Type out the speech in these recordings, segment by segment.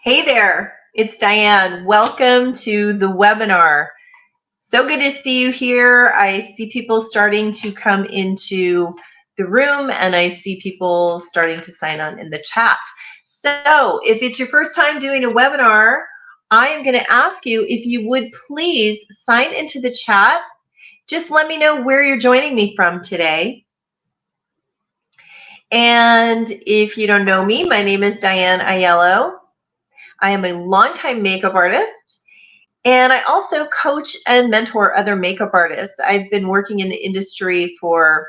Hey there, it's Diane. Welcome to the webinar. So good to see you here. I see people starting to come into the room and I see people starting to sign on in the chat. So if it's your first time doing a webinar, I am going to ask you if you would please sign into the chat. Just let me know where you're joining me from today. And if you don't know me, my name is Diane Aiello. I am a longtime makeup artist, and I also coach and mentor other makeup artists. I've been working in the industry for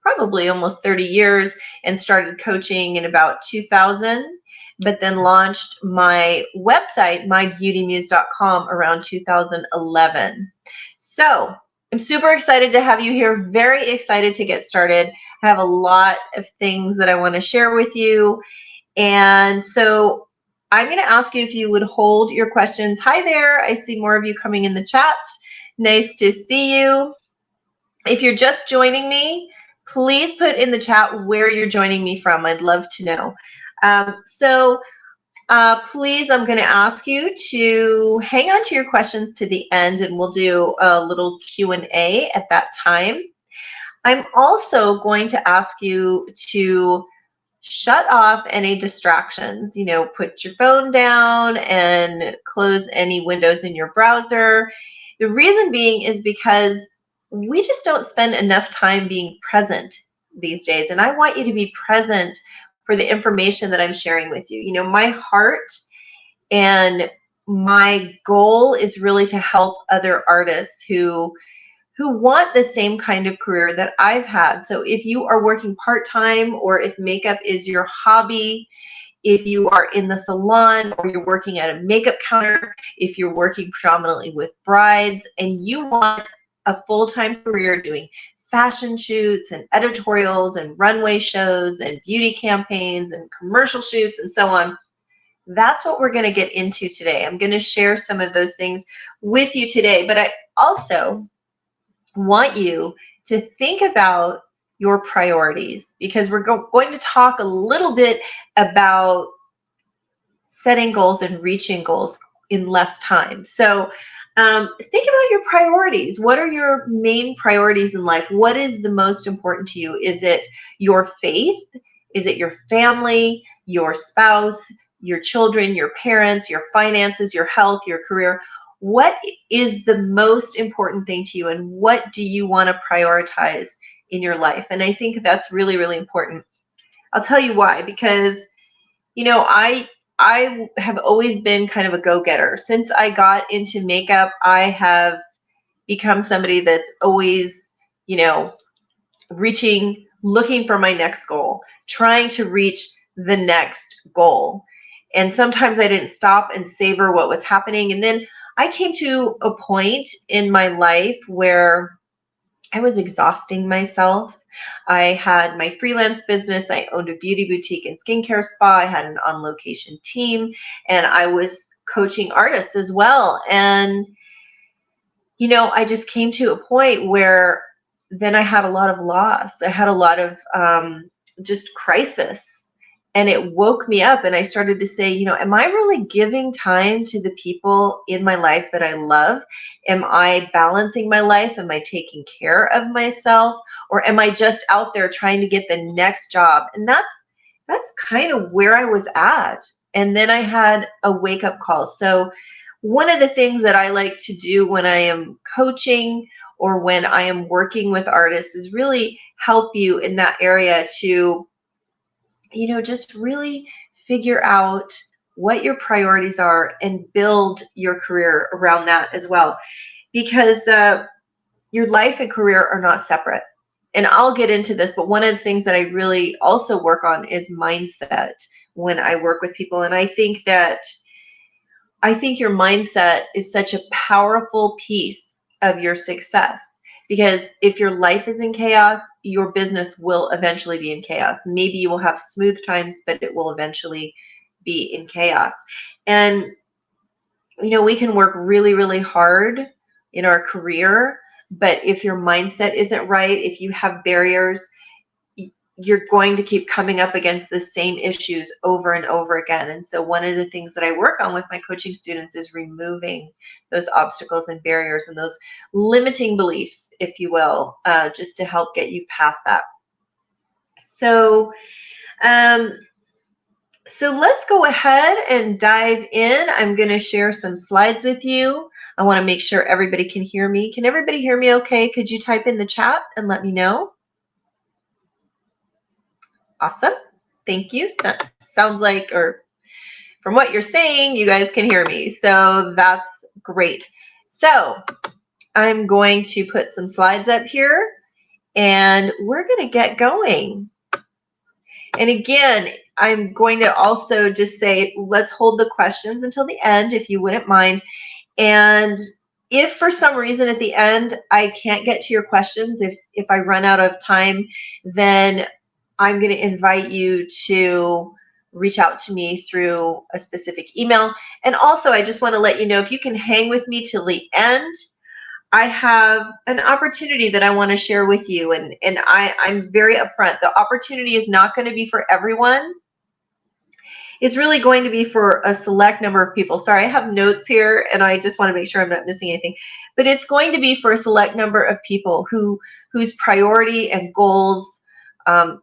probably almost 30 years and started coaching in about 2000, but then launched my website, mybeautymuse.com, around 2011. So I'm super excited to have you here, very excited to get started. I have a lot of things that I want to share with you. And so I'm going to ask you if you would hold your questions. Hi there. I see more of you coming in the chat. Nice to see you. If you're just joining me, please put in the chat where you're joining me from. I'd love to know. Please, I'm going to ask you to hang on to your questions to the end, and we'll do a little Q&A at that time. I'm also going to ask you to shut off any distractions. Put your phone down and close any windows in your browser. The reason being is because we just don't spend enough time being present these days. And I want you to be present for the information that I'm sharing with you. My heart and my goal is really to help other artists who want the same kind of career that I've had. So if you are working part-time, or if makeup is your hobby, if you are in the salon or you're working at a makeup counter, if you're working predominantly with brides and you want a full-time career doing fashion shoots and editorials and runway shows and beauty campaigns and commercial shoots and so on, that's what we're going to get into today. I'm going to share some of those things with you today, but I also want you to think about your priorities, because we're going to talk a little bit about setting goals and reaching goals in less time. So think about your priorities. What are your main priorities in life? What is the most important to you? Is it your faith? Is it your family, your spouse, your children, your parents, your finances, your health, your career? What is the most important thing to you, and what do you want to prioritize in your life? And I think that's really, really important. I'll tell you why. Because I have always been kind of a go-getter. Since I got into makeup, I have become somebody that's always, looking for my next goal, trying to reach the next goal. And sometimes I didn't stop and savor what was happening. And then I came to a point in my life where I was exhausting myself. I had my freelance business. I owned a beauty boutique and skincare spa. I had an on-location team, and I was coaching artists as well. And, I just came to a point where then I had a lot of loss. I had a lot of just crisis. And it woke me up, and I started to say, am I really giving time to the people in my life that I love? Am I balancing my life? Am I taking care of myself? Or am I just out there trying to get the next job? And that's kind of where I was at. And then I had a wake-up call. So one of the things that I like to do when I am coaching or when I am working with artists is really help you in that area to just really figure out what your priorities are and build your career around that as well. Because your life and career are not separate. And I'll get into this, but one of the things that I really also work on is mindset when I work with people. And I think your mindset is such a powerful piece of your success. Because if your life is in chaos, your business will eventually be in chaos. Maybe you will have smooth times, but it will eventually be in chaos. And, we can work really, really hard in our career, but if your mindset isn't right, if you have barriers, you're going to keep coming up against the same issues over and over again. And so one of the things that I work on with my coaching students is removing those obstacles and barriers and those limiting beliefs, if you will, just to help get you past that. So, so let's go ahead and dive in. I'm going to share some slides with you. I want to make sure everybody can hear me. Can everybody hear me okay? Could you type in the chat and let me know? Awesome. Thank you. So, sounds like, or from what you're saying, you guys can hear me. So that's great. So I'm going to put some slides up here and we're going to get going. And again, I'm going to also just say, let's hold the questions until the end, if you wouldn't mind. And if for some reason at the end I can't get to your questions, if I run out of time, then I'm going to invite you to reach out to me through a specific email. And also, I just want to let you know, if you can hang with me till the end, I have an opportunity that I want to share with you. And I'm very upfront. The opportunity is not going to be for everyone. It's really going to be for a select number of people. Sorry, I have notes here, and I just want to make sure I'm not missing anything. But it's going to be for a select number of people whose priority and goals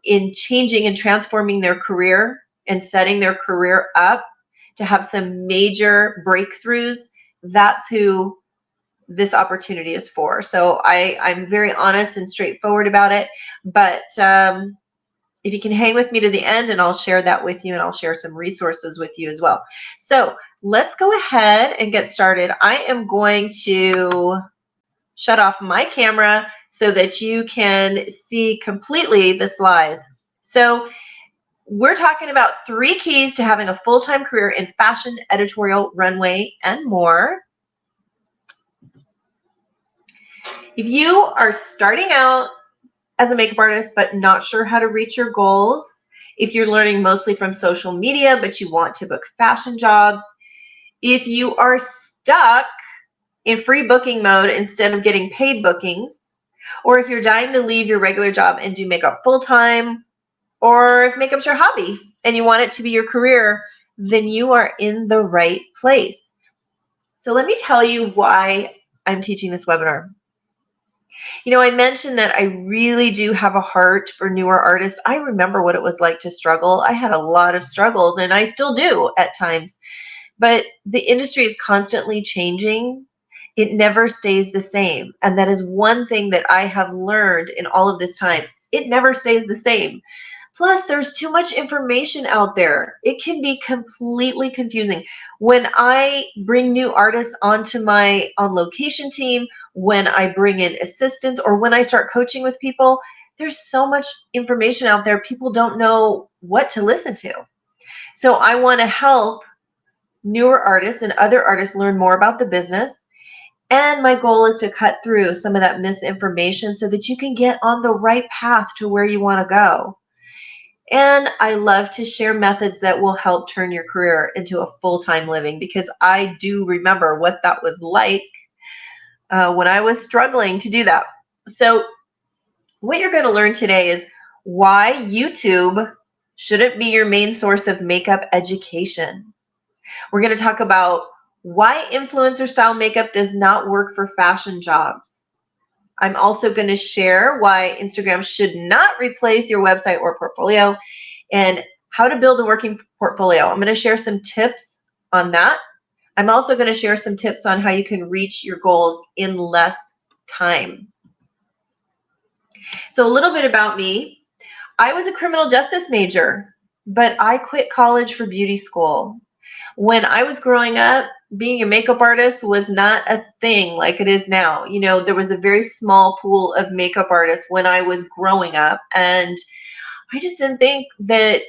in changing and transforming their career and setting their career up to have some major breakthroughs. That's who this opportunity is for. So I'm very honest and straightforward about it. But if you can hang with me to the end, and I'll share that with you, and I'll share some resources with you as well. So let's go ahead and get started. I am going to shut off my camera so that you can see completely the slides. So we're talking about 3 keys to having a full-time career in fashion, editorial, runway, and more. If you are starting out as a makeup artist but not sure how to reach your goals, if you're learning mostly from social media but you want to book fashion jobs, if you are stuck in free booking mode instead of getting paid bookings, or if you're dying to leave your regular job and do makeup full-time, or if makeup's your hobby and you want it to be your career, then you are in the right place. So let me tell you why I'm teaching this webinar. You know, I mentioned that I really do have a heart for newer artists. I remember what it was like to struggle. I had a lot of struggles, and I still do at times. But the industry is constantly changing. It never stays the same. And that is one thing that I have learned in all of this time. It never stays the same. Plus, there's too much information out there. It can be completely confusing. When I bring new artists onto my on-location team, when I bring in assistants, or when I start coaching with people, there's so much information out there. People don't know what to listen to. So I want to help newer artists and other artists learn more about the business. And my goal is to cut through some of that misinformation so that you can get on the right path to where you want to go. And I love to share methods that will help turn your career into a full-time living, because I do remember what that was like when I was struggling to do that. So what you're going to learn today is why YouTube shouldn't be your main source of makeup education. We're going to talk about why influencer style makeup does not work for fashion jobs. I'm also going to share why Instagram should not replace your website or portfolio, and how to build a working portfolio. I'm going to share some tips on that. I'm also going to share some tips on how you can reach your goals in less time. So a little bit about me. I was a criminal justice major, but I quit college for beauty school. When I was growing up, being a makeup artist was not a thing like it is now. You know, there was a very small pool of makeup artists when I was growing up, and I just didn't think that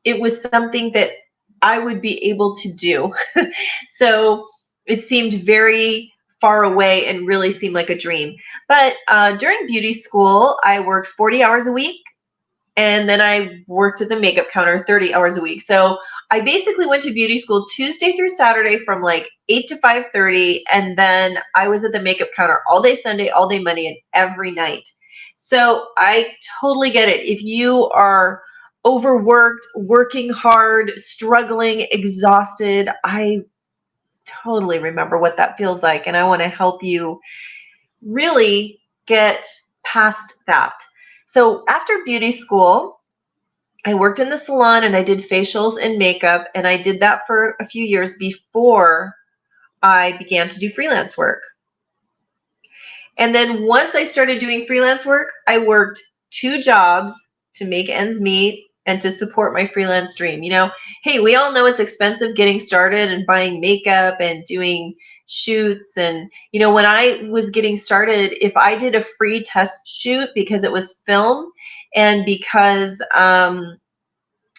it was something that I would be able to do. So it seemed very far away and really seemed like a dream. But during beauty school, I worked 40 hours a week, and then I worked at the makeup counter 30 hours a week. So I basically went to beauty school Tuesday through Saturday from like 8 to 5:30, and then I was at the makeup counter all day Sunday, all day Monday, and every night. So I totally get it. If you are overworked, working hard, struggling, exhausted, I totally remember what that feels like. And I want to help you really get past that. So after beauty school, I worked in the salon and I did facials and makeup, and I did that for a few years before I began to do freelance work. And then once I started doing freelance work, I worked 2 jobs to make ends meet and to support my freelance dream. Hey, we all know it's expensive getting started and buying makeup and doing shoots. And, when I was getting started, if I did a free test shoot because it was film and because I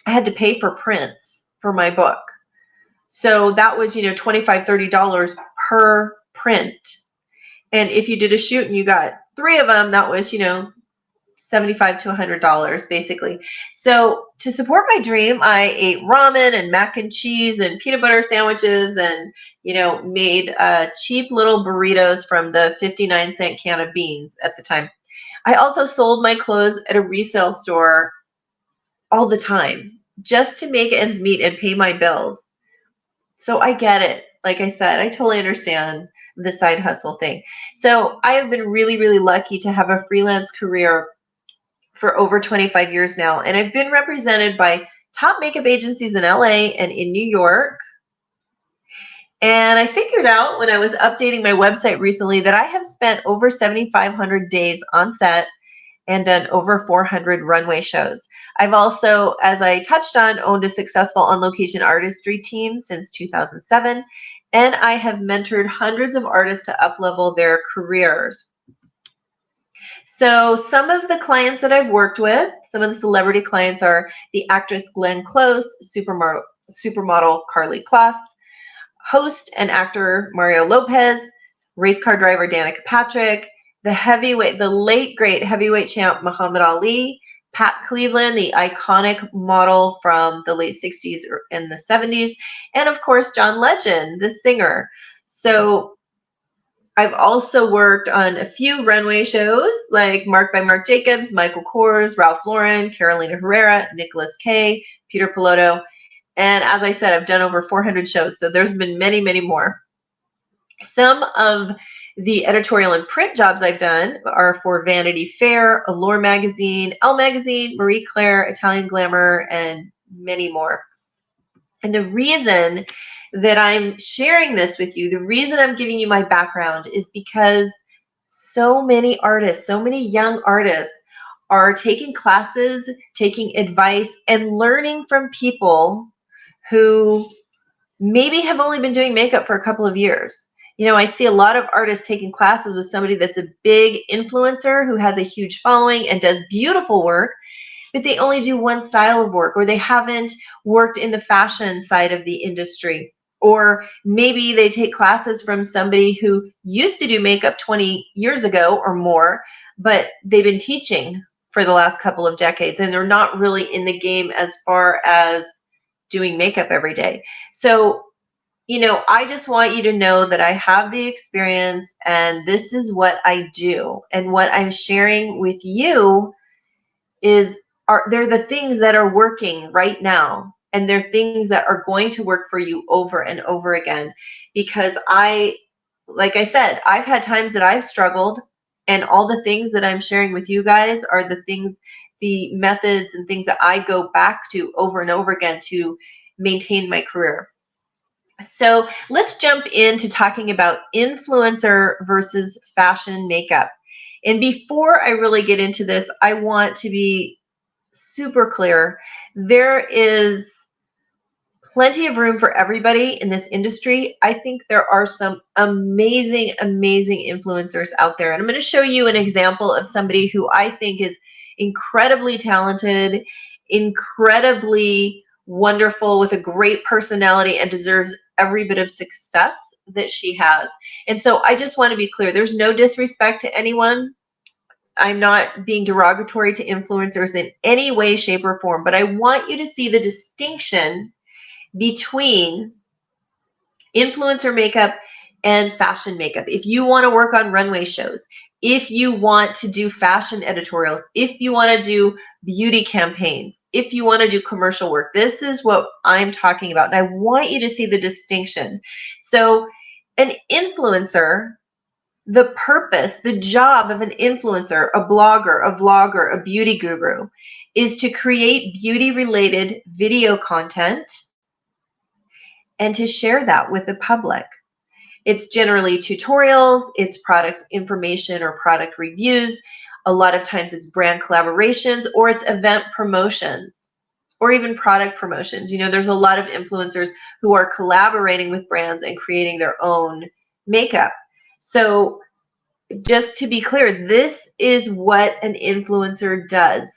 had to pay for prints for my book. So that was, $25, $30 per print. And if you did a shoot and you got 3 of them, that was, $75 to $100 basically. So to support my dream, I ate ramen and mac and cheese and peanut butter sandwiches and, made cheap little burritos from the 59-cent can of beans at the time. I also sold my clothes at a resale store all the time just to make ends meet and pay my bills. So I get it. Like I said, I totally understand the side hustle thing. So I have been really, really lucky to have a freelance career for over 25 years now. And I've been represented by top makeup agencies in LA and in New York. And I figured out when I was updating my website recently that I have spent over 7,500 days on set and done over 400 runway shows. I've also, as I touched on, owned a successful on-location artistry team since 2007, and I have mentored hundreds of artists to up-level their careers. So some of the clients that I've worked with, some of the celebrity clients are the actress Glenn Close, supermodel Carly Kloss, host and actor Mario Lopez, race car driver Danica Patrick, the late great heavyweight champ Muhammad Ali, Pat Cleveland, the iconic model from the late 60s and the 70s, and of course John Legend, the singer. So I've also worked on a few runway shows like Mark by Marc Jacobs, Michael Kors, Ralph Lauren, Carolina Herrera, Nicolas Kay, Peter Pilotto. And as I said, I've done over 400 shows, so there's been many, many more. Some of the editorial and print jobs I've done are for Vanity Fair, Allure Magazine, Elle Magazine, Marie Claire, Italian Glamour, and many more. And the reason that I'm sharing this with you, the reason I'm giving you my background is because so many artists, so many young artists are taking classes, taking advice, and learning from people who maybe have only been doing makeup for a couple of years. I see a lot of artists taking classes with somebody that's a big influencer who has a huge following and does beautiful work, but they only do one style of work, or they haven't worked in the fashion side of the industry. Or maybe they take classes from somebody who used to do makeup 20 years ago or more, but they've been teaching for the last couple of decades and they're not really in the game as far as doing makeup every day. So, I just want you to know that I have the experience and this is what I do. And what I'm sharing with you they're the things that are working right now. And they're things that are going to work for you over and over again. Because like I said, I've had times that I've struggled, and all the things that I'm sharing with you guys are the methods and things that I go back to over and over again to maintain my career. So let's jump into talking about influencer versus fashion makeup. And before I really get into this, I want to be super clear. There is plenty of room for everybody in this industry. I think there are some amazing, amazing influencers out there. And I'm going to show you an example of somebody who I think is incredibly talented, incredibly wonderful, with a great personality, and deserves every bit of success that she has. And so I just want to be clear. There's no disrespect to anyone. I'm not being derogatory to influencers in any way, shape, or form, but I want you to see the distinction between influencer makeup and fashion makeup. If you want to work on runway shows, if you want to do fashion editorials, if you want to do beauty campaigns, if you want to do commercial work, this is what I'm talking about. And I want you to see the distinction. So an influencer, the purpose, the job of an influencer, a blogger, a vlogger, a beauty guru, is to create beauty-related video content and to share that with the public. It's generally tutorials, it's product information or product reviews. A lot of times it's brand collaborations, or it's event promotions, or even product promotions. You know, there's a lot of influencers who are collaborating with brands and creating their own makeup. So just to be clear, this is what an influencer does.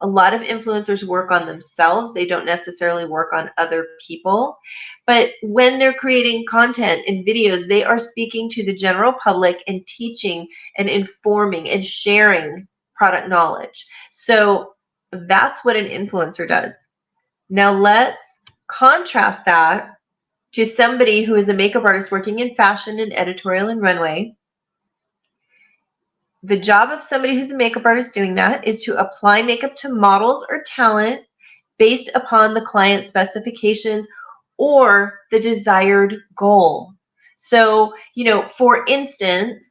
A lot of influencers work on themselves. They don't necessarily work on other people. But when they're creating content and videos, they are speaking to the general public and teaching and informing and sharing product knowledge. So that's what an influencer does. Now let's contrast that to somebody who is a makeup artist working in fashion and editorial and runway. The job of somebody who's a makeup artist doing that is to apply makeup to models or talent based upon the client specifications or the desired goal. So, you know, for instance,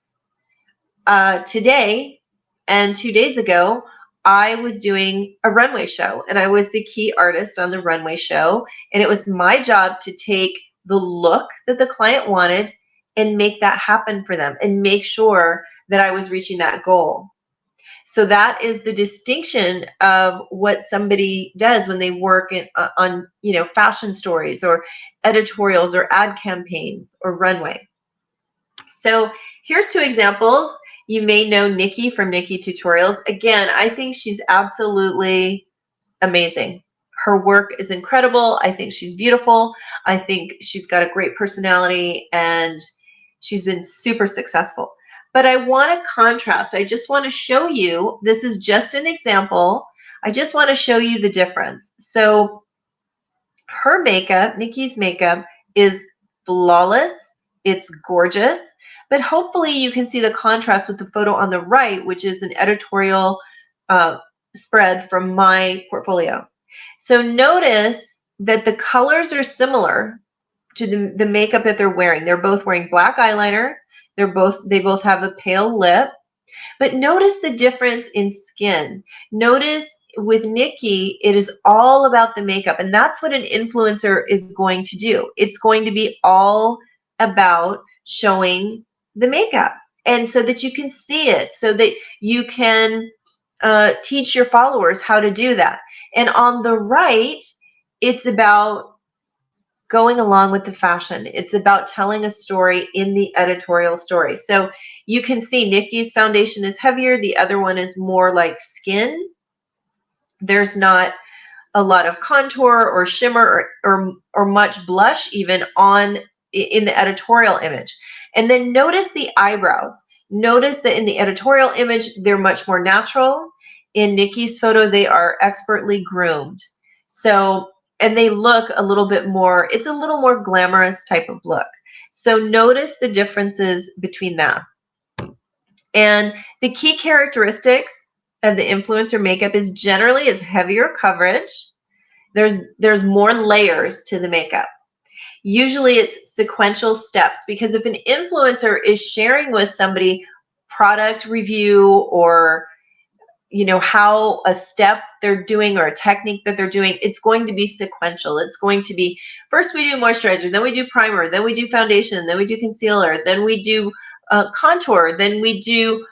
today and 2 days ago, I was doing a runway show and I was the key artist on the runway show. And it was my job to take the look that the client wanted and make that happen for them and make sure that I was reaching that goal. So that is the distinction of what somebody does when they work on, you know, fashion stories or editorials or ad campaigns or runway. So here's 2 examples. You may know Nikki from Nikki Tutorials. Again, I think she's absolutely amazing. Her work is incredible. I think she's beautiful. I think she's got a great personality and she's been super successful. But I want to contrast. I just want to show you, this is just an example. I just want to show you the difference. So her makeup, Nikki's makeup, is flawless. It's gorgeous. But hopefully you can see the contrast with the photo on the right, which is an editorial spread from my portfolio. So notice that the colors are similar to the makeup that they're wearing. They're both wearing black eyeliner. They both have a pale lip. But notice the difference in skin. Notice with Nikki, it is all about the makeup. And that's what an influencer is going to do. It's going to be all about showing the makeup. And so that you can see it, so that you can teach your followers how to do that. And on the right, it's about going along with the fashion. It's about telling a story in the editorial story. So you can see Nikki's foundation is heavier. The other one is more like skin. There's not a lot of contour or shimmer or much blush even in the editorial image. And then notice the eyebrows. Notice that in the editorial image, they're much more natural. In Nikki's photo, they are expertly groomed. So, and they look a little bit more, it's a little more glamorous type of look. So notice the differences between that. And the key characteristics of the influencer makeup is generally it's heavier coverage. There's more layers to the makeup. Usually it's sequential steps, because if an influencer is sharing with somebody product review or, you know, how a step they're doing or a technique that they're doing, it's going to be sequential. It's going to be, first we do moisturizer, then we do primer, then we do foundation, then we do concealer, then we do contour, then we do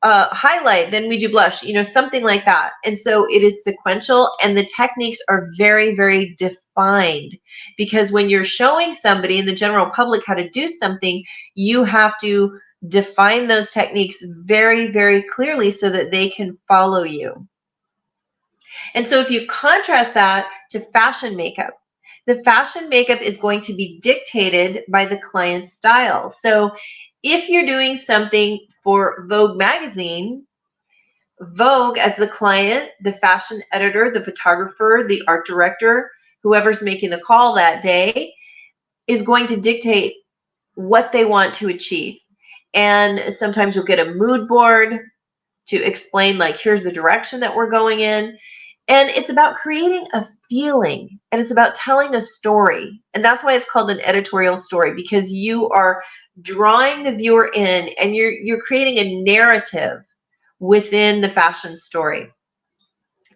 highlight, then we do blush, you know, something like that. And so it is sequential, and the techniques are very, very defined, because when you're showing somebody in the general public how to do something, you have to define those techniques very, very clearly so that they can follow you. And so if you contrast that to fashion makeup, the fashion makeup is going to be dictated by the client's style. So if you're doing something for Vogue magazine, Vogue as the client, the fashion editor, the photographer, the art director, whoever's making the call that day, is going to dictate what they want to achieve. And sometimes you'll get a mood board to explain, like, here's the direction that we're going in. And it's about creating a feeling, and it's about telling a story. And that's why it's called an editorial story, because you are drawing the viewer in, and you're creating a narrative within the fashion story.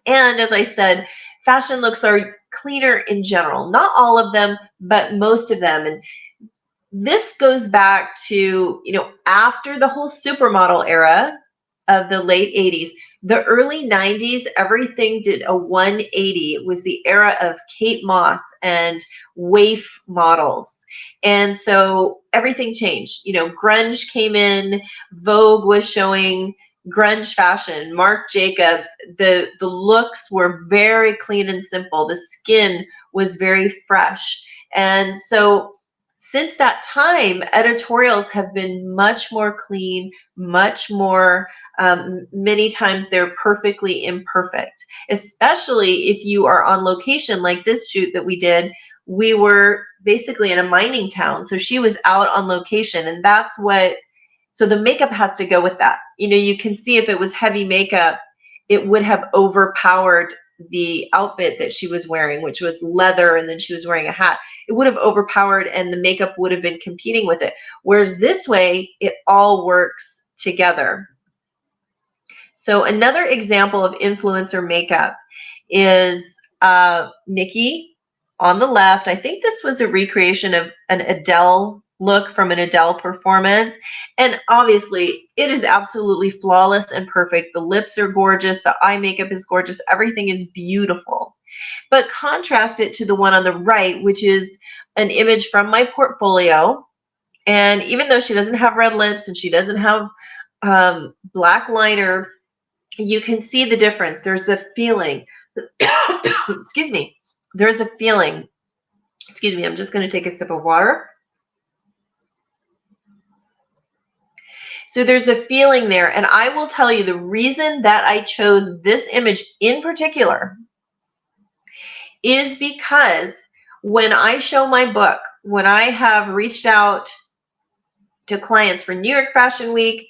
And as I said, fashion looks are cleaner in general. Not all of them, but most of them. And this goes back to, after the whole supermodel era of the late 80s, the early 90s, everything did a 180. It was the era of Kate Moss and waif models. And so everything changed. Grunge came in, Vogue was showing grunge fashion, Marc Jacobs, the looks were very clean and simple. The skin was very fresh. And so since that time, editorials have been much more clean, much more, many times they're perfectly imperfect, especially if you are on location like this shoot that we did. We were basically in a mining town, so she was out on location, and so the makeup has to go with that. You can see if it was heavy makeup, it would have overpowered the outfit that she was wearing, which was leather, and then she was wearing a hat. It would have overpowered, and the makeup would have been competing with it. Whereas this way, it all works together. So another example of influencer makeup is Nikki on the left. I think this was a recreation of an Adele look from an Adele performance. And obviously, it is absolutely flawless and perfect. The lips are gorgeous. The eye makeup is gorgeous. Everything is beautiful. But contrast it to the one on the right, which is an image from my portfolio. And even though she doesn't have red lips and she doesn't have black liner, you can see the difference. There's a feeling. Excuse me. There's a feeling. Excuse me. I'm just going to take a sip of water. So there's a feeling there. And I will tell you the reason that I chose this image in particular is because when I show my book, when I have reached out to clients for New York Fashion Week,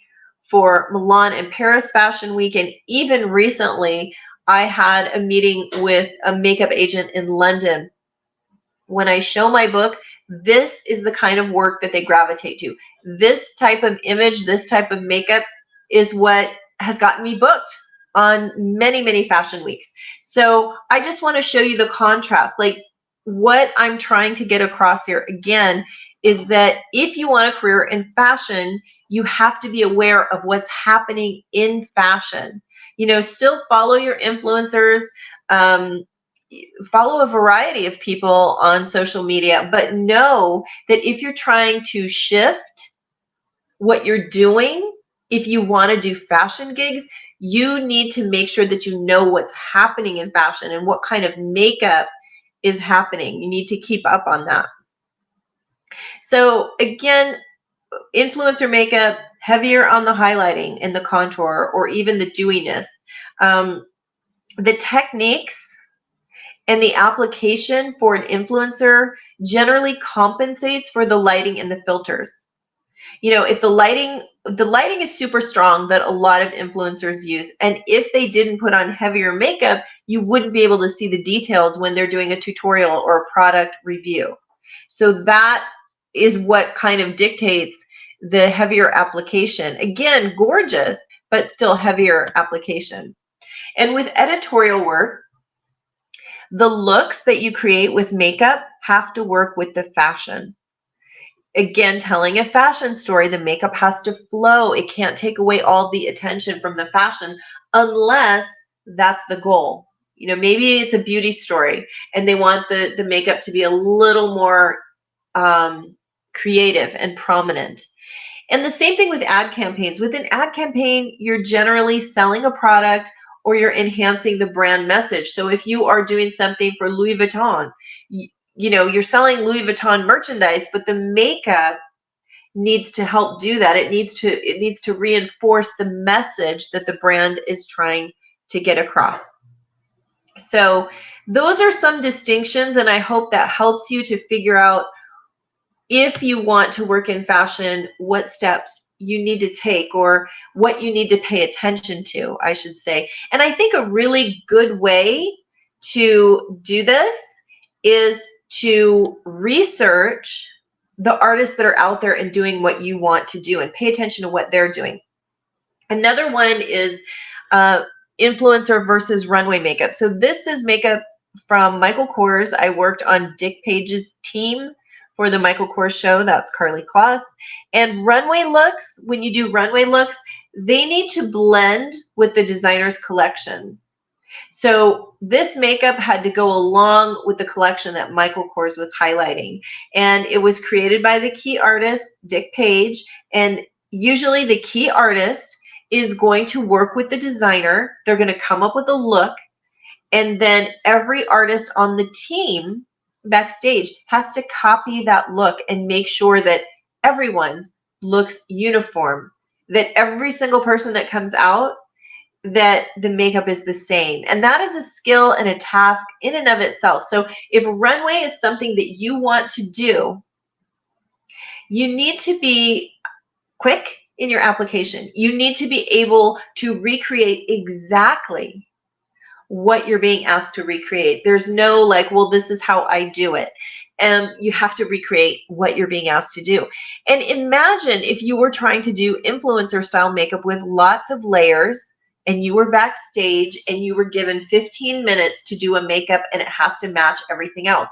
for Milan and Paris Fashion Week, and even recently I had a meeting with a makeup agent in London. When I show my book, this is the kind of work that they gravitate to. This type of image, this type of makeup is what has gotten me booked on many, many fashion weeks. So I just want to show you the contrast. Like, what I'm trying to get across here again is that if you want a career in fashion, you have to be aware of what's happening in fashion. Still follow your influencers, follow a variety of people on social media, but know that if you're trying to shift what you're doing, if you want to do fashion gigs, you need to make sure that you know what's happening in fashion and what kind of makeup is happening. You need to keep up on that. So again, influencer makeup, heavier on the highlighting and the contour, or even the dewiness. The techniques and the application for an influencer generally compensates for the lighting and the filters. If the lighting is super strong that a lot of influencers use, and if they didn't put on heavier makeup, you wouldn't be able to see the details when they're doing a tutorial or a product review. So that is what kind of dictates the heavier application. Again, gorgeous, but still heavier application. And with editorial work, the looks that you create with makeup have to work with the fashion. Again, telling a fashion story, the makeup has to flow. It can't take away all the attention from the fashion unless that's the goal. Maybe it's a beauty story and they want the makeup to be a little more creative and prominent. And the same thing with ad campaigns. With an ad campaign, you're generally selling a product or you're enhancing the brand message. So if you are doing something for Louis Vuitton, you're selling Louis Vuitton merchandise, but the makeup needs to help do that. It needs to reinforce the message that the brand is trying to get across. So those are some distinctions, and I hope that helps you to figure out, if you want to work in fashion, what steps you need to take, or what you need to pay attention to, I should say. And I think a really good way to do this is to research the artists that are out there and doing what you want to do, and pay attention to what they're doing. Another one is influencer versus runway makeup. So this is makeup from Michael Kors. I worked on Dick Page's team for the Michael Kors show. That's Carly Kloss. And runway looks, when you do runway looks, they need to blend with the designer's collection. So this makeup had to go along with the collection that Michael Kors was highlighting. And it was created by the key artist, Dick Page. And usually the key artist is going to work with the designer. They're going to come up with a look. And then every artist on the team backstage has to copy that look and make sure that everyone looks uniform, that every single person that comes out, that the makeup is the same. And that is a skill and a task in and of itself. So if runway is something that you want to do, you need to be quick in your application. You need to be able to recreate exactly what you're being asked to recreate. There's no like, well, this is how I do it. You have to recreate what you're being asked to do. And imagine if you were trying to do influencer style makeup with lots of layers, and you were backstage and you were given 15 minutes to do a makeup and it has to match everything else.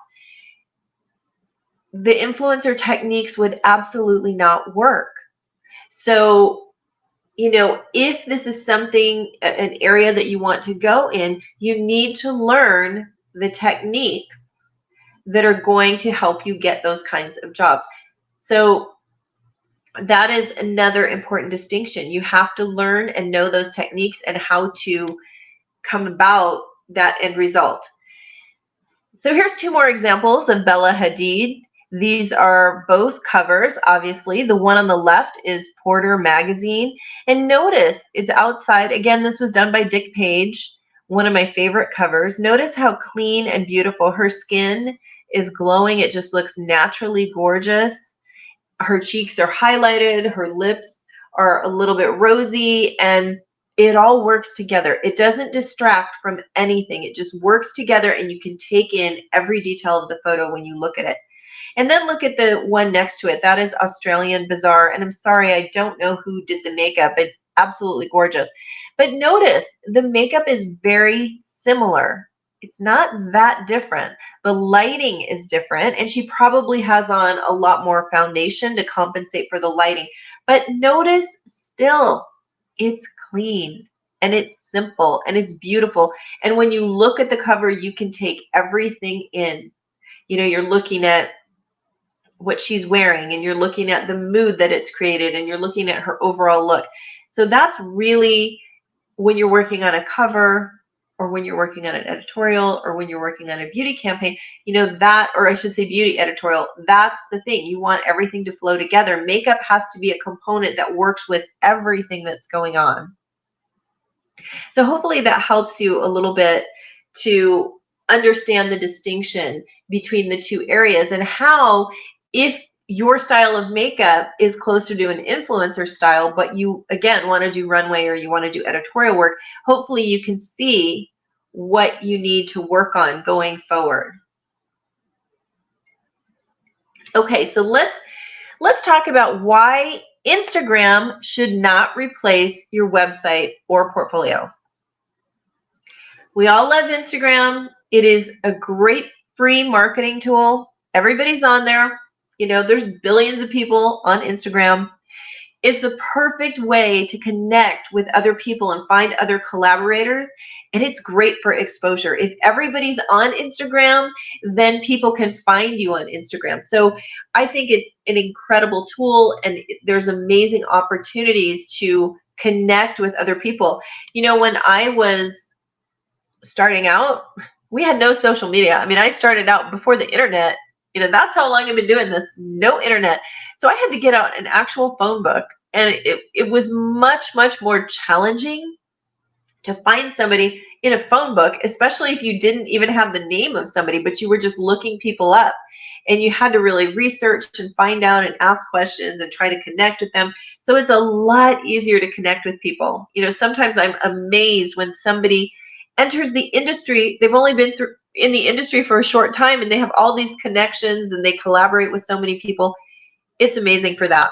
The influencer techniques would absolutely not work. So, you know, if this is something, an area that you want to go in, you need to learn the techniques that are going to help you get those kinds of jobs. So that is another important distinction. You have to learn and know those techniques and how to come about that end result. So here's two more examples of Bella Hadid. These are both covers, obviously. The one on the left is Porter Magazine. And notice it's outside. Again, this was done by Dick Page, one of my favorite covers. Notice how clean and beautiful her skin is glowing. It just looks naturally gorgeous. Her cheeks are highlighted. Her lips are a little bit rosy, and it all works together. It doesn't distract from anything. It just works together, and you can take in every detail of the photo when you look at it. And then look at the one next to it. That is Australian Bazaar. And I'm sorry, I don't know who did the makeup. It's absolutely gorgeous. But notice the makeup is very similar. It's not that different. The lighting is different, and she probably has on a lot more foundation to compensate for the lighting. But notice still, it's clean and it's simple and it's beautiful. And when you look at the cover, you can take everything in. You know, you're looking at what she's wearing, and you're looking at the mood that it's created, and you're looking at her overall look. So that's really, when you're working on a cover, or when you're working on an editorial, or when you're working on a beauty campaign, you know, that, or I should say beauty editorial, that's the thing. You want everything to flow together. Makeup has to be a component that works with everything that's going on. So hopefully that helps you a little bit to understand the distinction between the two areas, and how, if your style of makeup is closer to an influencer style, but you, again, want to do runway or you want to do editorial work, hopefully you can see what you need to work on going forward. Okay, so let's talk about why Instagram should not replace your website or portfolio. We all love Instagram. It is a great free marketing tool. Everybody's on there. You know, there's billions of people on Instagram. It's a perfect way to connect with other people and find other collaborators, and it's great for exposure. If everybody's on Instagram, then people can find you on Instagram. So I think it's an incredible tool, and there's amazing opportunities to connect with other people. You know, when I was starting out, we had no social media. I mean, I started out before the internet. You know, that's how long I've been doing this. No internet. So I had to get out an actual phone book, and it was much, much more challenging to find somebody in a phone book, especially if you didn't even have the name of somebody, but you were just looking people up and you had to really research and find out and ask questions and try to connect with them. So it's a lot easier to connect with people. Sometimes I'm amazed when somebody enters the industry. They've only been in the industry for a short time and they have all these connections and they collaborate with so many people. It's amazing for that.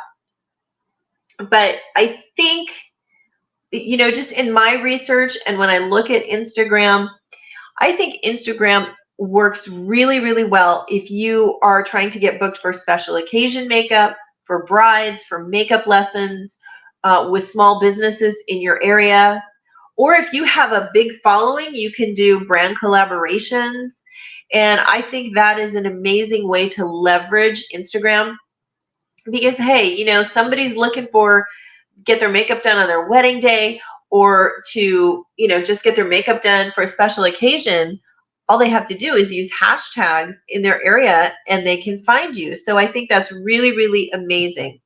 But I think, just in my research and when I look at Instagram, I think Instagram works really, really well if you are trying to get booked for special occasion makeup, for brides, for makeup lessons, with small businesses in your area. Or if you have a big following, you can do brand collaborations. And I think that is an amazing way to leverage Instagram because, hey, somebody's looking for get their makeup done on their wedding day or to, just get their makeup done for a special occasion. All they have to do is use hashtags in their area and they can find you. So I think that's really, really amazing.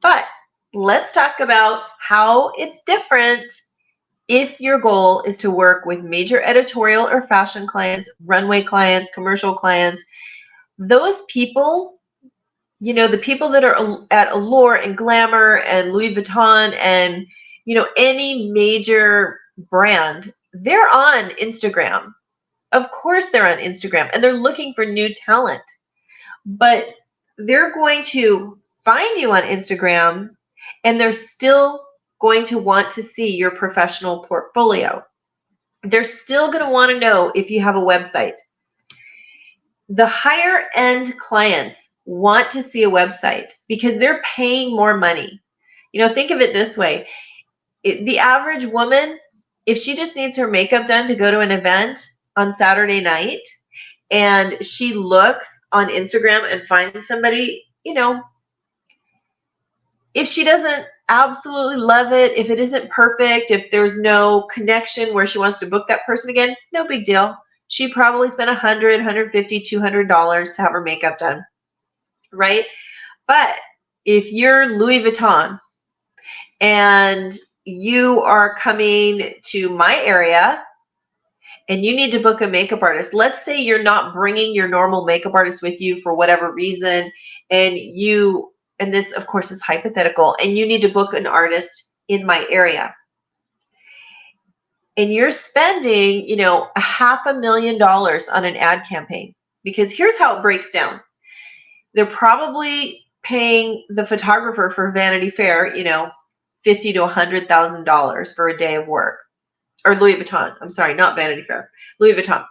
But let's talk about how it's different if your goal is to work with major editorial or fashion clients, runway clients, commercial clients. Those people, the people that are at Allure and Glamour and Louis Vuitton and, any major brand, they're on Instagram. Of course they're on Instagram and they're looking for new talent. But they're going to find you on Instagram and they're still going to want to see your professional portfolio. They're still going to want to know if you have a website. The higher end clients want to see a website because they're paying more money. Think of it this way. The average woman, if she just needs her makeup done to go to an event on Saturday night and she looks on Instagram and finds somebody, if she doesn't absolutely love it, if it isn't perfect, if there's no connection where she wants to book that person again, no big deal. She probably spent $100, $150, $200 to have her makeup done, right? But if you're Louis Vuitton and you are coming to my area and you need to book a makeup artist, let's say you're not bringing your normal makeup artist with you for whatever reason, and this of course is hypothetical, and you need to book an artist in my area. And you're spending, $500,000 on an ad campaign. Because here's how it breaks down. They're probably paying the photographer for Vanity Fair, $50,000 to $100,000 for a day of work. Or Louis Vuitton. I'm sorry, not Vanity Fair. Louis Vuitton.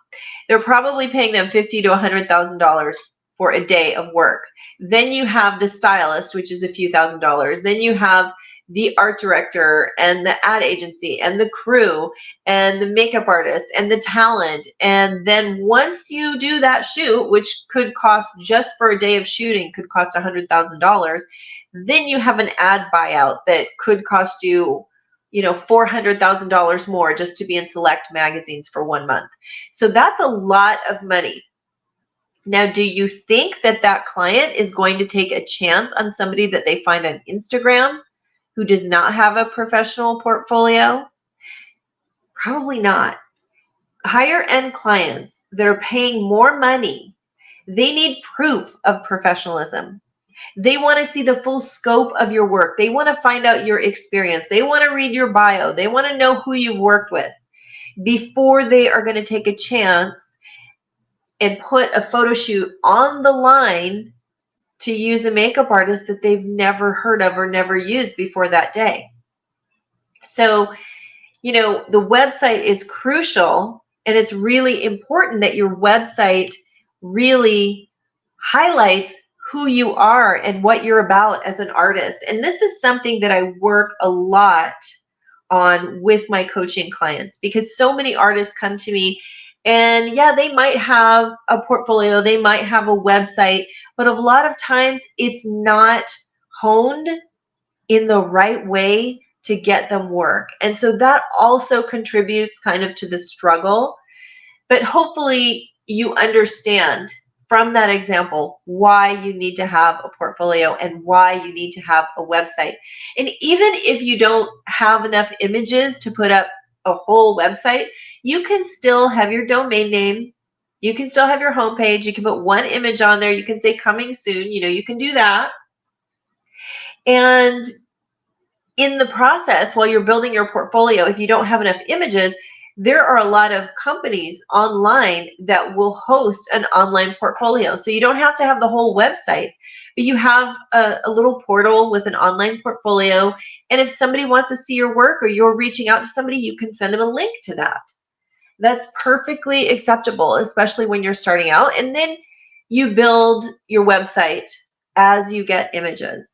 They're probably paying them $50,000 to $100,000 for a day of work. Then you have the stylist, which is a few $1,000s. Then you have the art director and the ad agency and the crew and the makeup artist and the talent. And then once you do that shoot, which could cost just for a day of shooting, could cost $100,000, then you have an ad buyout that could cost you, $400,000 more just to be in select magazines for 1 month. So that's a lot of money. Now, do you think that that client is going to take a chance on somebody that they find on Instagram who does not have a professional portfolio? Probably not. Higher end clients that are paying more money, they need proof of professionalism. They want to see the full scope of your work. They want to find out your experience. They want to read your bio. They want to know who you've worked with before they are going to take a chance and put a photo shoot on the line to use a makeup artist that they've never heard of or never used before that day. So, the website is crucial, and it's really important that your website really highlights who you are and what you're about as an artist. And this is something that I work a lot on with my coaching clients because so many artists come to me and yeah, they might have a portfolio, they might have a website, but a lot of times it's not honed in the right way to get them work. And so that also contributes kind of to the struggle. But hopefully you understand from that example why you need to have a portfolio and why you need to have a website. And even if you don't have enough images to put up a whole website, you can still have your domain name. You can still have your homepage. You can put one image on there. You can say coming soon. You can do that. And in the process, while you're building your portfolio, if you don't have enough images, there are a lot of companies online that will host an online portfolio. So you don't have to have the whole website, but you have a little portal with an online portfolio. And if somebody wants to see your work or you're reaching out to somebody, you can send them a link to that. That's perfectly acceptable, especially when you're starting out. And then you build your website as you get images.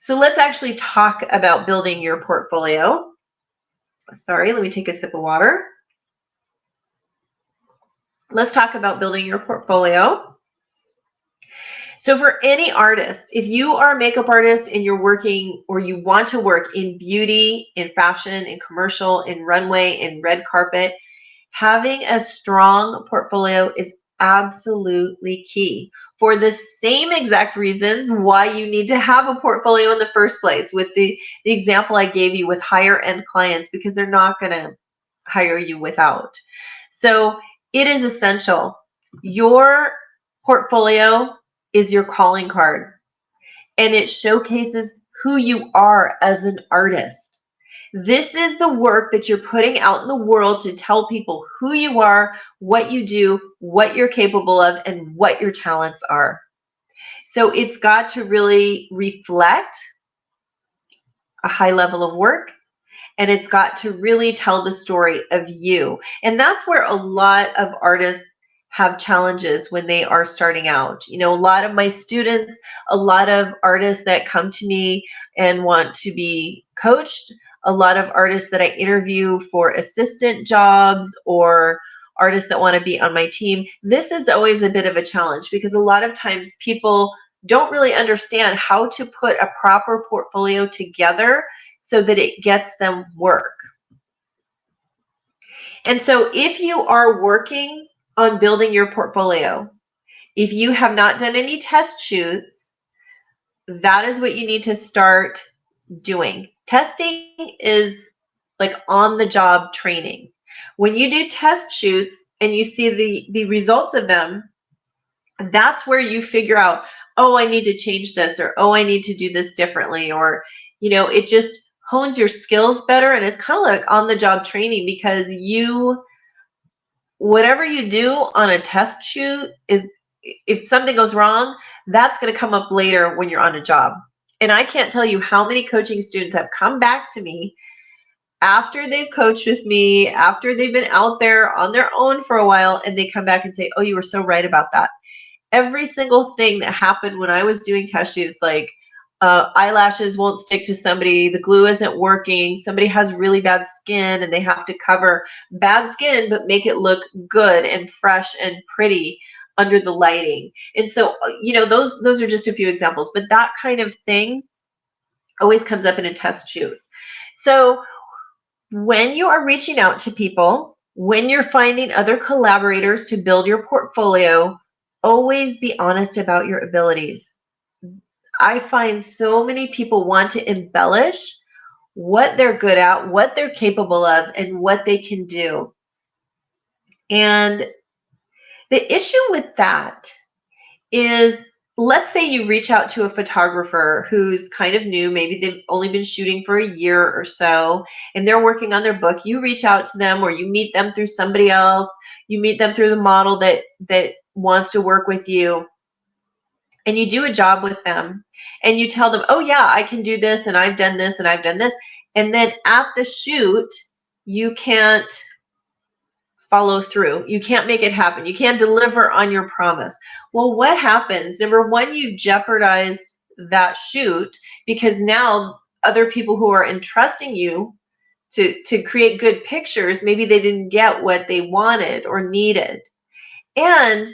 So let's actually talk about building your portfolio. Sorry, let me take a sip of water. Let's talk about building your portfolio. So for any artist, if you are a makeup artist and you're working or you want to work in beauty, in fashion, in commercial, in runway, in red carpet, having a strong portfolio is absolutely key for the same exact reasons why you need to have a portfolio in the first place, with the example I gave you with higher end clients, because they're not going to hire you without. So it is essential. Your portfolio is your calling card, and it showcases who you are as an artist. This is the work that you're putting out in the world to tell people who you are, what you do, what you're capable of, and what your talents are. So it's got to really reflect a high level of work, and it's got to really tell the story of you. And that's where a lot of artists have challenges when they are starting out. A lot of my students, a lot of artists that come to me and want to be coached, a lot of artists that I interview for assistant jobs or artists that want to be on my team, this is always a bit of a challenge, because a lot of times people don't really understand how to put a proper portfolio together so that it gets them work. And so if you are working on building your portfolio, if you have not done any test shoots, that is what you need to start doing. Testing is like on the job training. When you do test shoots and you see the results of them, that's where you figure out, oh, I need to change this, or oh, I need to do this differently, or it just hones your skills better. And it's kind of like on the job training, because whatever you do on a test shoot is, if something goes wrong, that's going to come up later when you're on a job. And I can't tell you how many coaching students have come back to me after they've coached with me, after they've been out there on their own for a while, and they come back and say, oh, you were so right about that. Every single thing that happened when I was doing test shoots, like eyelashes won't stick to somebody, the glue isn't working, somebody has really bad skin and they have to cover bad skin but make it look good and fresh and pretty under the lighting. And so those are just a few examples, but that kind of thing always comes up in a test shoot. So when you are reaching out to people, when you're finding other collaborators to build your portfolio, always be honest about your abilities. I find so many people want to embellish what they're good at, what they're capable of, and what they can do. And the issue with that is, let's say you reach out to a photographer who's kind of new, maybe they've only been shooting for a year or so, and they're working on their book. You reach out to them, or you meet them through somebody else, you meet them through the model that wants to work with you, and you do a job with them, and you tell them, oh yeah, I can do this, and I've done this, and I've done this. And then at the shoot, you can't follow through. You can't make it happen. You can't deliver on your promise. Well, what happens? Number one, you jeopardize that shoot, because now other people who are entrusting you to create good pictures, maybe they didn't get what they wanted or needed. And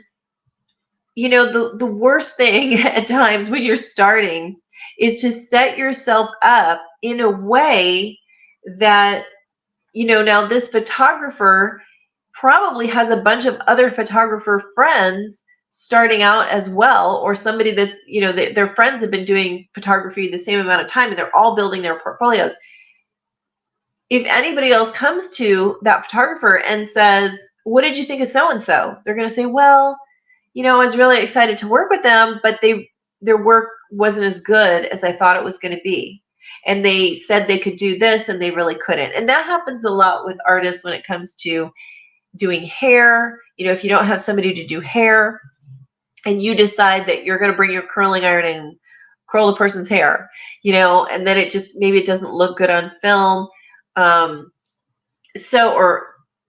the worst thing at times when you're starting is to set yourself up in a way that, now this photographer probably has a bunch of other photographer friends, starting out as well, or somebody that's, their friends have been doing photography the same amount of time and they're all building their portfolios. If anybody else comes to that photographer and says, what did you think of so-and-so? They're going to say, well, I was really excited to work with them, but their work wasn't as good as I thought it was going to be. And they said they could do this and they really couldn't. And that happens a lot with artists when it comes to doing hair. If you don't have somebody to do hair and you decide that you're going to bring your curling iron and curl the person's hair, and then maybe it doesn't look good on film. Or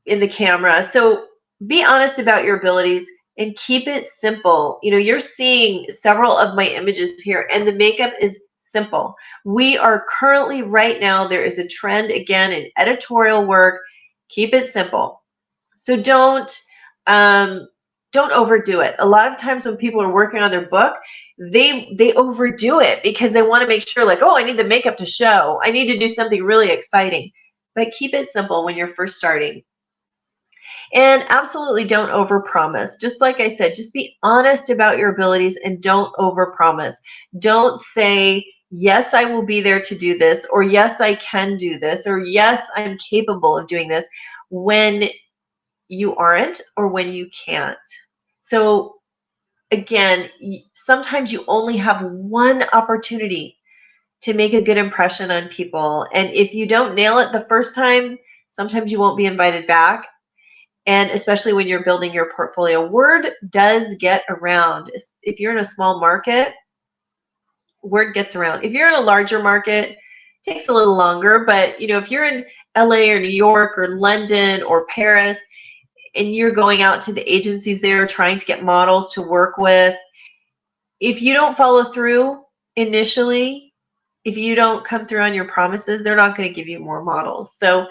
in the camera. So be honest about your abilities and keep it simple. You're seeing several of my images here, and the makeup is simple. We are currently, right now, there is a trend again in editorial work. Keep it simple. So don't overdo it. A lot of times when people are working on their book, they overdo it because they want to make sure, like, oh, I need the makeup to show. I need to do something really exciting. But keep it simple when you're first starting. And absolutely don't overpromise. Just like I said, just be honest about your abilities and don't overpromise. Don't say, yes, I will be there to do this, or yes, I can do this, or yes, I'm capable of doing this, when you aren't or when you can't. So again, sometimes you only have one opportunity to make a good impression on people. And if you don't nail it the first time, sometimes you won't be invited back. And especially when you're building your portfolio, word does get around. If you're in a small market, word gets around. If you're in a larger market, it takes a little longer. But if you're in LA or New York or London or Paris, and you're going out to the agencies there trying to get models to work with, if you don't follow through initially, if you don't come through on your promises, they're not going to give you more models. So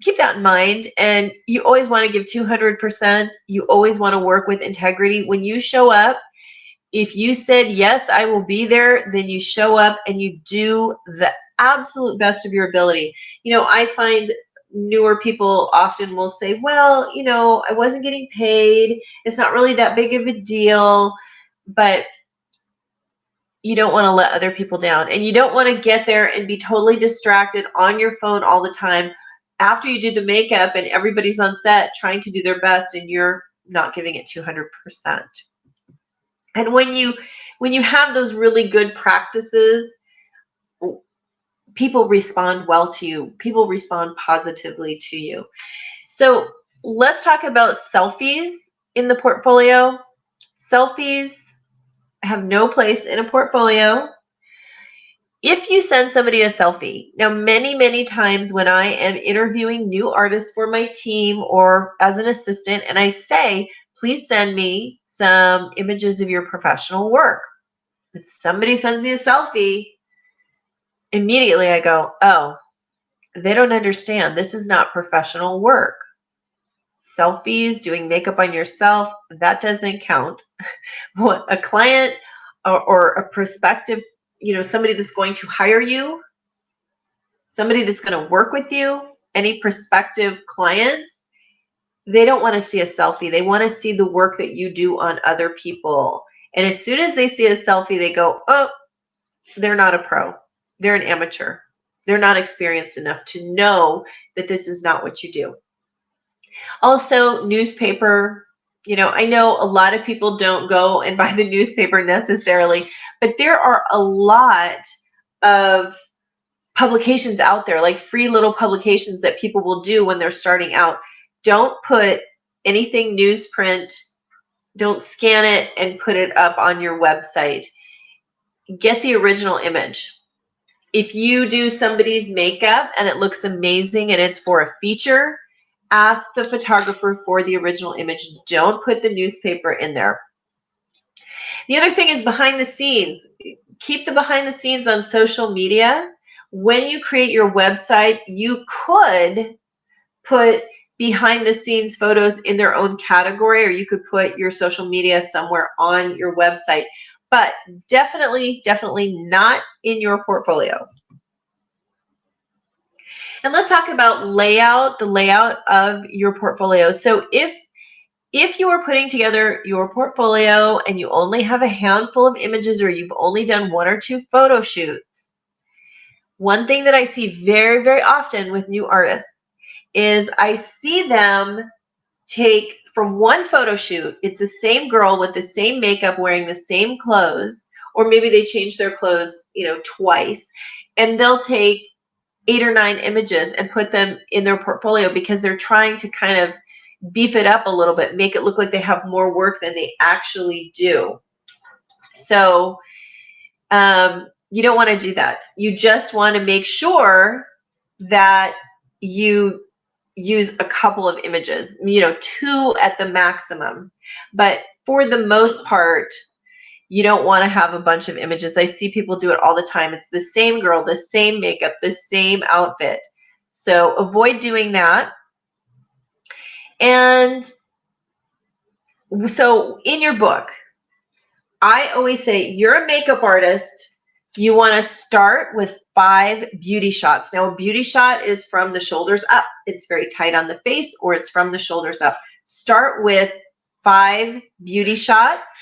keep that in mind. And you always want to give 200%. You always want to work with integrity. When you show up, if you said, yes, I will be there, then you show up and you do the absolute best of your ability. I find newer people often will say, well, I wasn't getting paid. It's not really that big of a deal. But you don't want to let other people down, and you don't want to get there and be totally distracted on your phone all the time after you do the makeup and everybody's on set trying to do their best and you're not giving it 200%. And when you have those really good practices, people respond well to you. People respond positively to you. So let's talk about selfies in the portfolio. Selfies have no place in a portfolio. If you send somebody a selfie, now many times when I am interviewing new artists for my team or as an assistant, and I say, please send me some images of your professional work. If somebody sends me a selfie, immediately I go, oh, they don't understand. This is not professional work. Selfies, doing makeup on yourself, that doesn't count. What a client or a prospective, somebody that's going to hire you, somebody that's going to work with you, any prospective clients, they don't want to see a selfie. They want to see the work that you do on other people. And as soon as they see a selfie, they go, oh, they're not a pro. They're an amateur. They're not experienced enough to know that this is not what you do. Also, newspaper. I know a lot of people don't go and buy the newspaper necessarily, but there are a lot of publications out there, like free little publications that people will do when they're starting out. Don't put anything newsprint. Don't scan it and put it up on your website. Get the original image. If you do somebody's makeup and it looks amazing and it's for a feature, ask the photographer for the original image. Don't put the newspaper in there. The other thing is behind the scenes. Keep the behind the scenes on social media. When you create your website, you could put behind the scenes photos in their own category, or you could put your social media somewhere on your website, but definitely not in your portfolio. And let's talk about layout, the layout of your portfolio. So if if you are putting together your portfolio and you only have a handful of images, or you've only done 1 or 2 photo shoots, one thing that I see very, very often with new artists is I see them take from one photo shoot, it's the same girl with the same makeup wearing the same clothes, or maybe they change their clothes, twice, and they'll take 8 or 9 images and put them in their portfolio because they're trying to kind of beef it up a little bit, make it look like they have more work than they actually do. So you don't want to do that. You just want to make sure that you use a couple of images, 2 at the maximum. But for the most part, you don't want to have a bunch of images. I see people do it all the time. It's the same girl, the same makeup, the same outfit. So avoid doing that. And so in your book, I always say you're a makeup artist. You want to start with 5 beauty shots. Now, a beauty shot is from the shoulders up. It's very tight on the face, or it's from the shoulders up. Start with 5 beauty shots,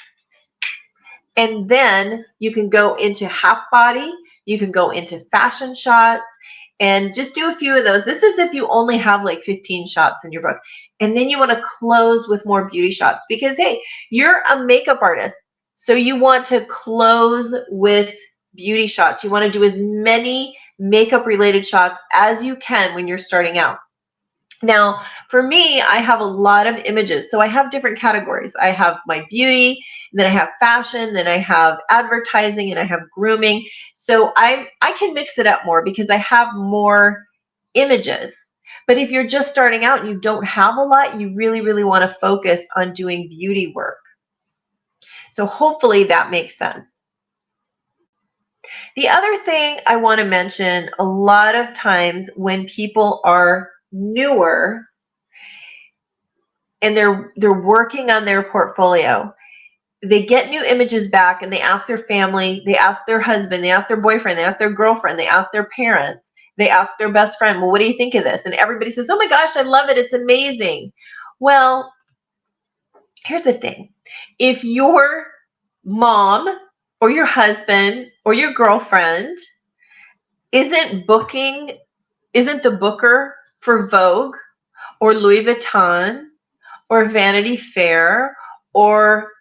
and then you can go into half body. You can go into fashion shots, and just do a few of those. This is if you only have like 15 shots in your book. And then you want to close with more beauty shots because, hey, you're a makeup artist. So you want to close with beauty shots. You want to do as many makeup related shots as you can when you're starting out. Now, for me, I have a lot of images. So I have different categories. I have my beauty, then I have fashion, then I have advertising, and I have grooming. So I can mix it up more because I have more images. But if you're just starting out and you don't have a lot, you really, really want to focus on doing beauty work. So hopefully that makes sense. The other thing I want to mention, a lot of times when people are newer and they're working on their portfolio, they get new images back and they ask their family, they ask their husband, they ask their boyfriend, they ask their girlfriend, they ask their parents, they ask their best friend, well, what do you think of this? And everybody says, oh my gosh, I love it, it's amazing. Well, here's the thing. If your mom or your husband or your girlfriend isn't the booker for Vogue or Louis Vuitton or Vanity Fair or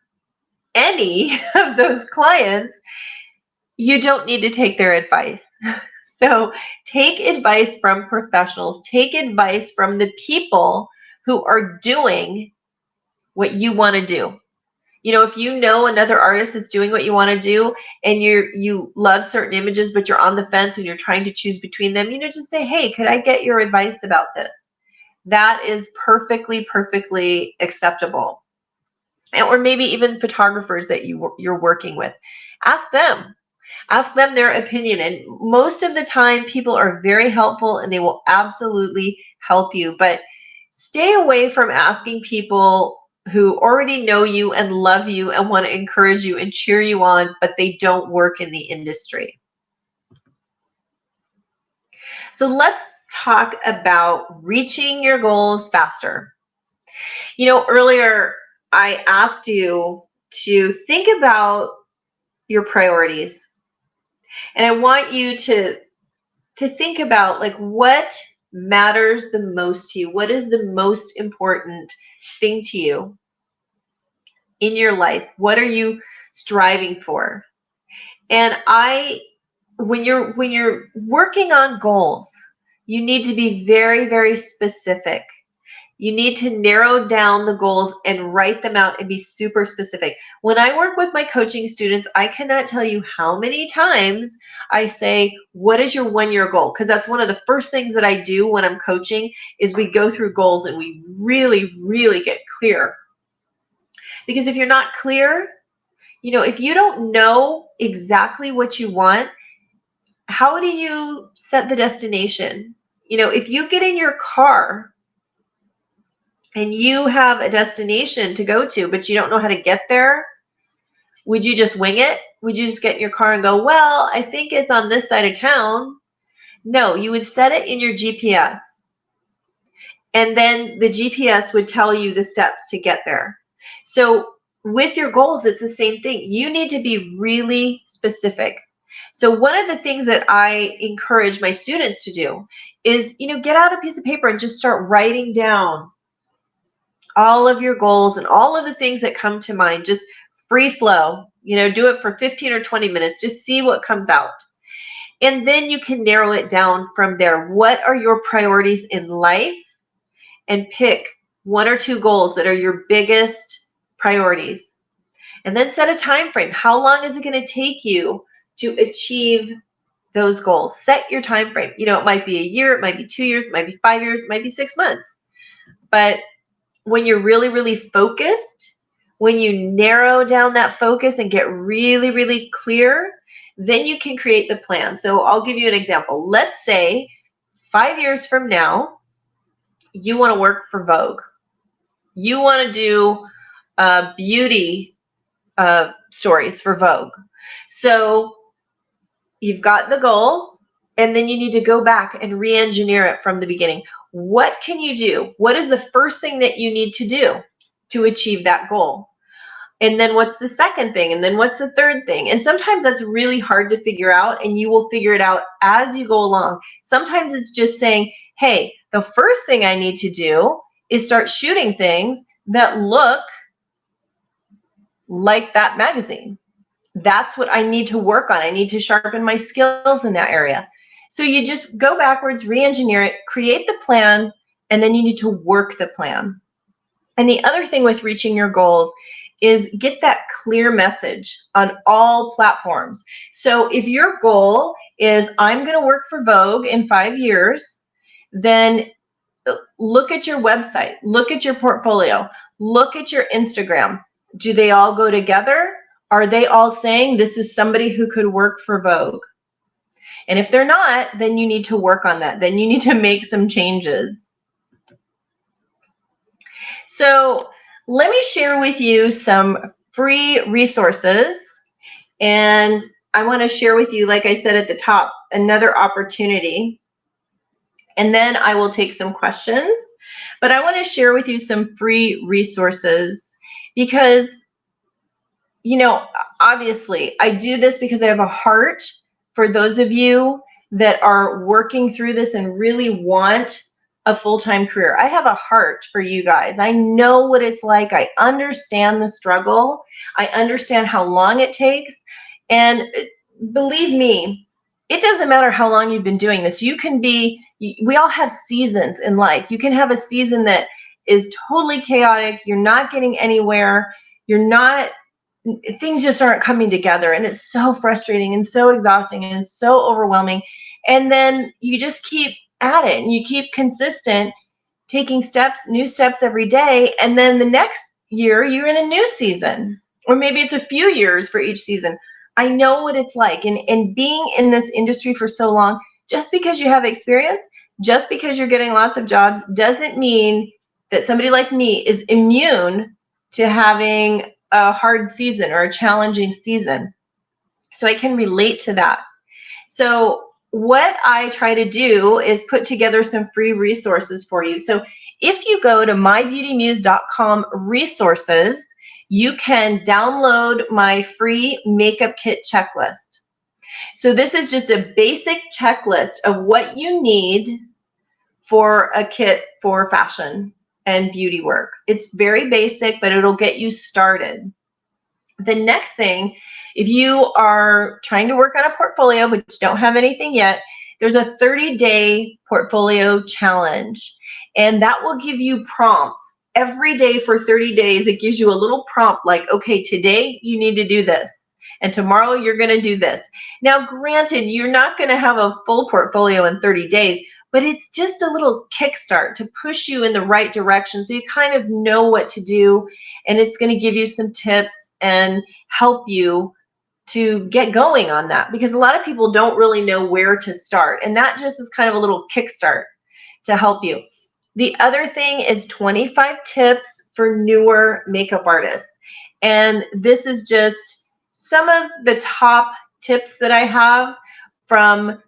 any of those clients, you don't need to take their advice. So take advice from professionals. Take advice from the people who are doing what you want to do. If you know another artist that's doing what you want to do and you love certain images, but you're on the fence and you're trying to choose between them, just say, hey, could I get your advice about this? That is perfectly, perfectly acceptable. Or maybe even photographers that you're working with. Ask them their opinion. And most of the time, people are very helpful and they will absolutely help you. But stay away from asking people who already know you and love you and want to encourage you and cheer you on, but they don't work in the industry. So let's talk about reaching your goals faster. Earlier I asked you to think about your priorities. And I want you to think about like what matters the most to you. What is the most important thing to you in your life? What are you striving for? And when you're working on goals, you need to be very, very specific. You need to narrow down the goals and write them out and be super specific. When I work with my coaching students, I cannot tell you how many times I say, what is your 1-year goal? Because that's one of the first things that I do when I'm coaching is we go through goals and we really, really get clear. Because if you're not clear, if you don't know exactly what you want, how do you set the destination? If you get in your car and you have a destination to go to, but you don't know how to get there, would you just wing it? Would you just get in your car and go, well, I think it's on this side of town? No, you would set it in your GPS. and then the GPS would tell you the steps to get there. So with your goals, it's the same thing. You need to be really specific. So one of the things that I encourage my students to do is, get out a piece of paper and just start writing down all of your goals and all of the things that come to mind. Just free flow, do it for 15 or 20 minutes. Just see what comes out. And then you can narrow it down from there. What are your priorities in life? And pick one or two goals that are your biggest priorities. And then set a time frame. How long is it going to take you to achieve those goals? Set your time frame. It might be a year, it might be 2 years, it might be 5 years, it might be 6 months. But when you're really, really focused, when you narrow down that focus and get really, really clear, then you can create the plan. So I'll give you an example. Let's say 5 years from now, you want to work for Vogue. You want to do beauty stories for Vogue. So you've got the goal, and then you need to go back and re-engineer it from the beginning. What can you do? What is the first thing that you need to do to achieve that goal? And then what's the second thing? And then what's the third thing? And sometimes that's really hard to figure out, and you will figure it out as you go along. Sometimes it's just saying, hey, the first thing I need to do is start shooting things that look like that magazine. That's what I need to work on. I need to sharpen my skills in that area. So you just go backwards, re-engineer it, create the plan, and then you need to work the plan. And the other thing with reaching your goals is get that clear message on all platforms. So if your goal is, I'm going to work for Vogue in 5 years, then look at your website, look at your portfolio, look at your Instagram. Do they all go together? Are they all saying this is somebody who could work for Vogue? And if they're not, then you need to work on that. Then you need to make some changes. So let me share with you some free resources. And I want to share with you, like I said at the top, another opportunity. And then I will take some questions. But I want to share with you some free resources because, obviously I do this because I have a heart for those of you that are working through this and really want a full-time career. I have a heart for you guys. I know what it's like. I understand the struggle. I understand how long it takes. And believe me, it doesn't matter how long you've been doing this. We all have seasons in life. You can have a season that is totally chaotic. You're not getting anywhere. Things just aren't coming together, and it's so frustrating and so exhausting and so overwhelming. And then you just keep at it and you keep consistent, taking new steps every day. And then the next year you're in a new season, or maybe it's a few years for each season. I know what it's like. And being in this industry for so long, just because you have experience, just because you're getting lots of jobs, doesn't mean that somebody like me is immune to having a hard season or a challenging season. So I can relate to that. So what I try to do is put together some free resources for you. So if you go to mybeautymuse.com resources, you can download my free makeup kit checklist. So this is just a basic checklist of what you need for a kit for fashion and beauty work. It's very basic, but it'll get you started. The next thing, if you are trying to work on a portfolio but you don't have anything yet, there's a 30-day portfolio challenge, and that will give you prompts every day for 30 days. It gives you a little prompt like, okay, today you need to do this, and tomorrow you're going to do this. Now, granted, you're not going to have a full portfolio in 30 days, but it's just a little kickstart to push you in the right direction so you kind of know what to do, and it's going to give you some tips and help you to get going on that, because a lot of people don't really know where to start, and that just is kind of a little kickstart to help you. The other thing is 25 tips for newer makeup artists, and this is just some of the top tips that I have from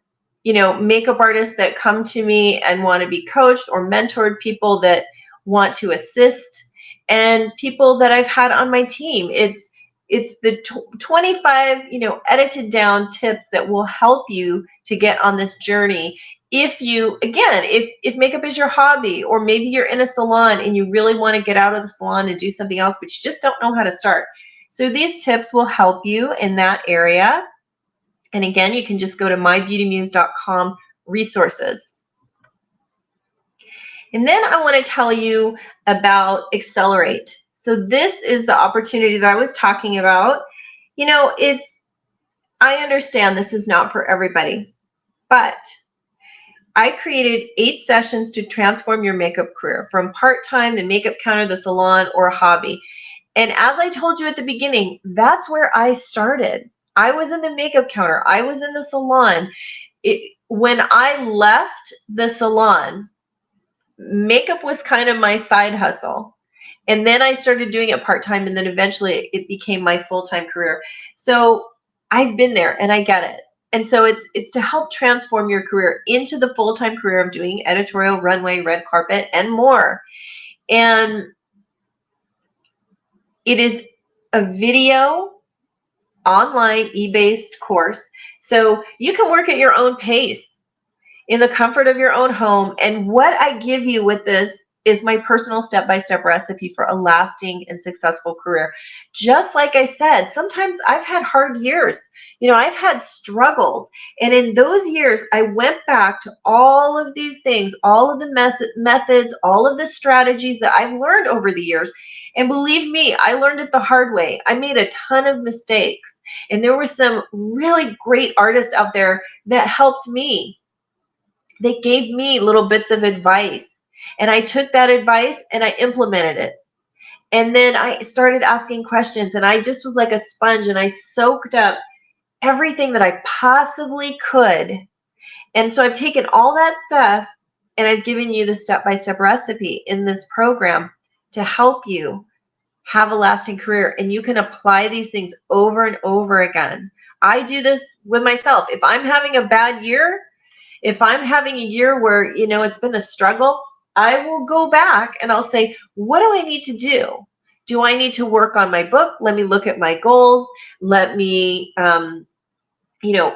makeup artists that come to me and want to be coached or mentored, people that want to assist, and people that I've had on my team. It's the 25, edited down tips that will help you to get on this journey. If you, again, if makeup is your hobby, or maybe you're in a salon and you really want to get out of the salon and do something else, but you just don't know how to start. So these tips will help you in that area. And again, you can just go to mybeautymuse.com resources. And then I want to tell you about Accelerate. So this is the opportunity that I was talking about. I understand this is not for everybody, but I created 8 sessions to transform your makeup career, from part-time, the makeup counter, the salon, or a hobby. And as I told you at the beginning, that's where I started. I was in the makeup counter. I was in the salon. When I left the salon, makeup was kind of my side hustle. And then I started doing it part-time, and then eventually it became my full-time career. So I've been there and I get it. And so it's to help transform your career into the full-time career of doing editorial, runway, red carpet, and more. And it is a video, online, e-based course. So you can work at your own pace in the comfort of your own home. And what I give you with this is my personal step-by-step recipe for a lasting and successful career. Just like I said, sometimes I've had hard years. I've had struggles. And in those years, I went back to all of these things, all of the methods, all of the strategies that I've learned over the years. And believe me, I learned it the hard way. I made a ton of mistakes. And there were some really great artists out there that helped me. They gave me little bits of advice, and I took that advice and I implemented it. And then I started asking questions, and I just was like a sponge, and I soaked up everything that I possibly could. And so I've taken all that stuff and I've given you the step-by-step recipe in this program to help you have a lasting career. And you can apply these things over and over again. I do this with myself. If I'm having a bad year, if I'm having a year where, it's been a struggle, I will go back and I'll say, what do I need to do? Do I need to work on my book? Let me look at my goals. Let me,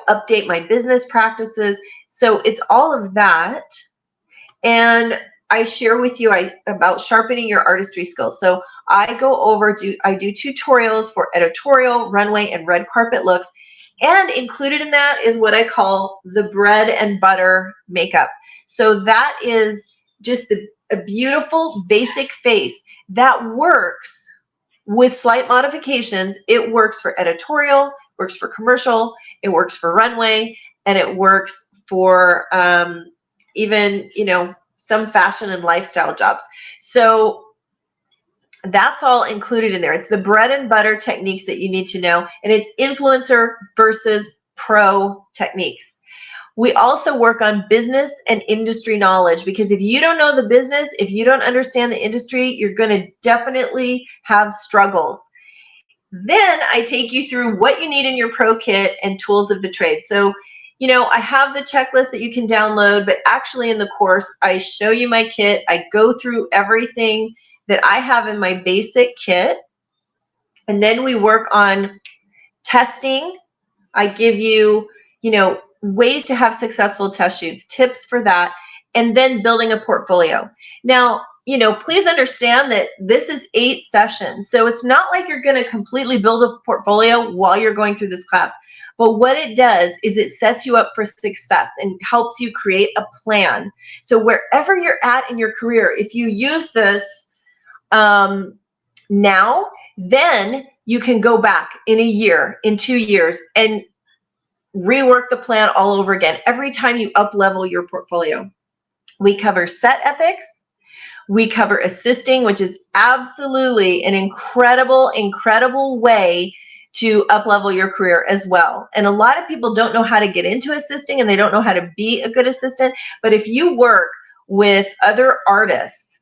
update my business practices. So it's all of that. And I share with you about sharpening your artistry skills. So I do tutorials for editorial, runway, and red carpet looks. And included in that is what I call the bread and butter makeup. So that is just a beautiful basic face that works with slight modifications. It works for editorial, works for commercial, it works for runway, and it works for even, some fashion and lifestyle jobs. So that's all included in there. It's the bread and butter techniques that you need to know, and it's influencer versus pro techniques. We also work on business and industry knowledge, because if you don't know the business, if you don't understand the industry, you're going to definitely have struggles. Then I take you through what you need in your pro kit and tools of the trade. So, I have the checklist that you can download, but actually in the course, I show you my kit. I go through everything that I have in my basic kit. And then we work on testing. I give you, ways to have successful test shoots, tips for that, and then building a portfolio. Now, please understand that this is 8 sessions. So it's not like you're going to completely build a portfolio while you're going through this class. But what it does is it sets you up for success and helps you create a plan. So wherever you're at in your career, if you use this now, then you can go back in a year, in 2 years, and rework the plan all over again every time you up-level your portfolio. We cover set ethics. We cover assisting, which is absolutely an incredible, incredible way to up-level your career as well. And a lot of people don't know how to get into assisting, and they don't know how to be a good assistant. But if you work with other artists,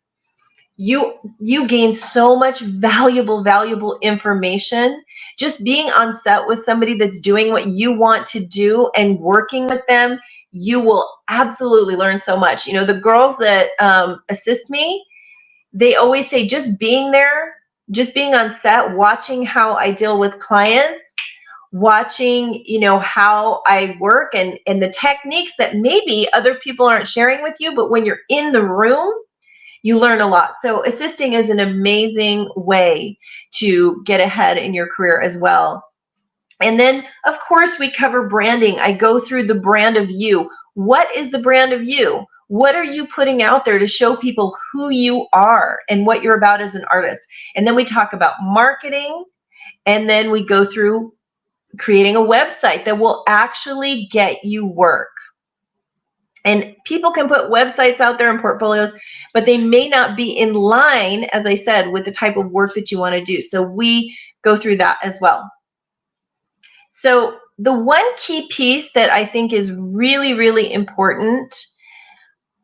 you gain so much valuable information. Just being on set with somebody that's doing what you want to do and working with them you will absolutely learn so much. You know, the girls that assist me, they always say just being there, just being on set, watching how I deal with clients, watching, you know, how I work and the techniques that maybe other people aren't sharing with you, but when you're in the room, you learn a lot. So assisting is an amazing way to get ahead in your career as well. And then, of course, we cover branding. I go through the brand of you. What is the brand of you? What are you putting out there to show people who you are and what you're about as an artist? And then we talk about marketing, and then we go through creating a website that will actually get you work. And people can put websites out there and portfolios, but they may not be in line, as I said, with the type of work that you want to do. So we go through that as well. So the one key piece that I think is really, really important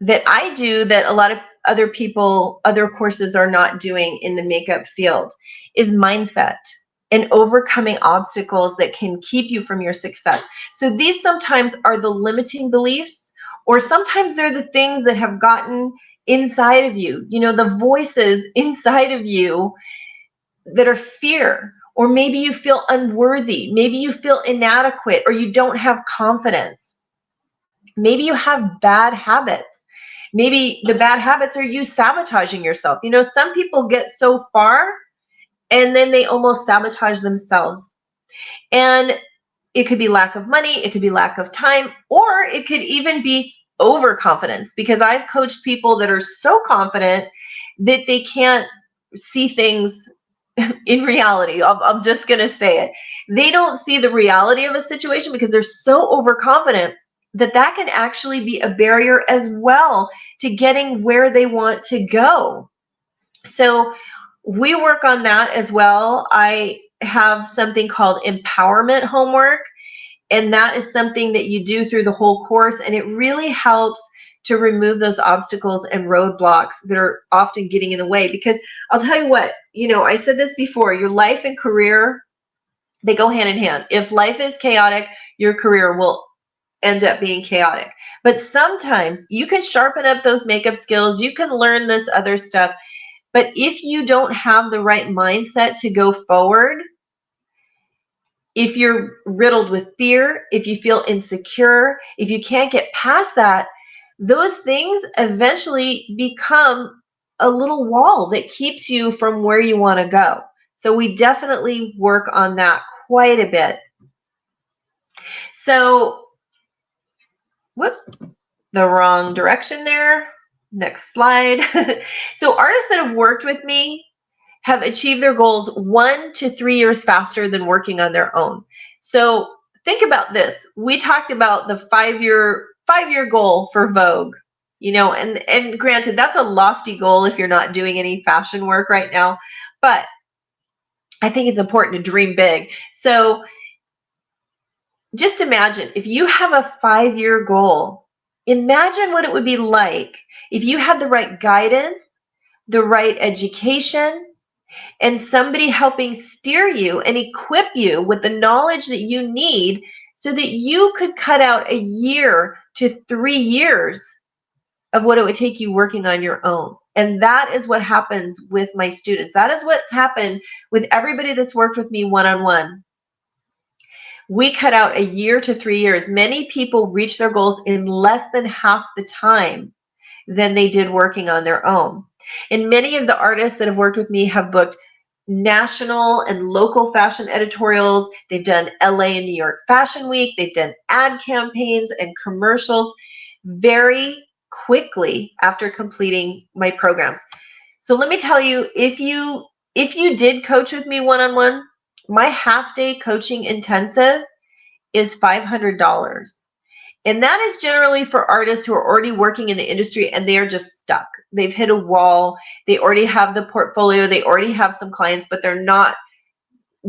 that I do that a lot of other people, other courses are not doing in the makeup field is mindset and overcoming obstacles that can keep you from your success. So these sometimes are the limiting beliefs, or sometimes they're the things that have gotten inside of you, you know, the voices inside of you that are fear, or maybe you feel unworthy, maybe you feel inadequate, or you don't have confidence. Maybe you have bad habits. Maybe the bad habits are you sabotaging yourself. You know, some people get so far and then they almost sabotage themselves. And it could be lack of money, it could be lack of time, or it could even be overconfidence, because I've coached people that are so confident that they can't see things in reality. I'm just going to say it. They don't see the reality of a situation because they're so overconfident that that can actually be a barrier as well to getting where they want to go. So we work on that as well. I have something called empowerment homework, and that is something that you do through the whole course, and it really helps to remove those obstacles and roadblocks that are often getting in the way. Because I'll tell you what, you know, I said this before, your life and career, they go hand in hand. If life is chaotic, your career will end up being chaotic. But sometimes you can sharpen up those makeup skills, you can learn this other stuff, but if you don't have the right mindset to go forward, if you're riddled with fear, if you feel insecure, if you can't get past that, those things eventually become a little wall that keeps you from where you want to go. So we definitely work on that quite a bit. So, whoop, the wrong direction there. Next slide. So artists that have worked with me have achieved their goals 1 to 3 years faster than working on their own. So think about this. We talked about the 5-year goal for Vogue, you know, and granted, that's a lofty goal if you're not doing any fashion work right now, but I think it's important to dream big. So just imagine if you have a 5-year goal, imagine what it would be like if you had the right guidance, the right education, and somebody helping steer you and equip you with the knowledge that you need so that you could cut out a year to 3 years of what it would take you working on your own. And that is what happens with my students. That is what's happened with everybody that's worked with me one-on-one. We cut out a year to 3 years. Many people reach their goals in less than half the time than they did working on their own. And many of the artists that have worked with me have booked national and local fashion editorials. They've done LA and New York Fashion Week. They've done ad campaigns and commercials very quickly after completing my programs. So let me tell you, if you did coach with me one-on-one, my half-day coaching intensive is $500. And that is generally for artists who are already working in the industry and they are just stuck. They've hit a wall. They already have the portfolio. They already have some clients, but they're not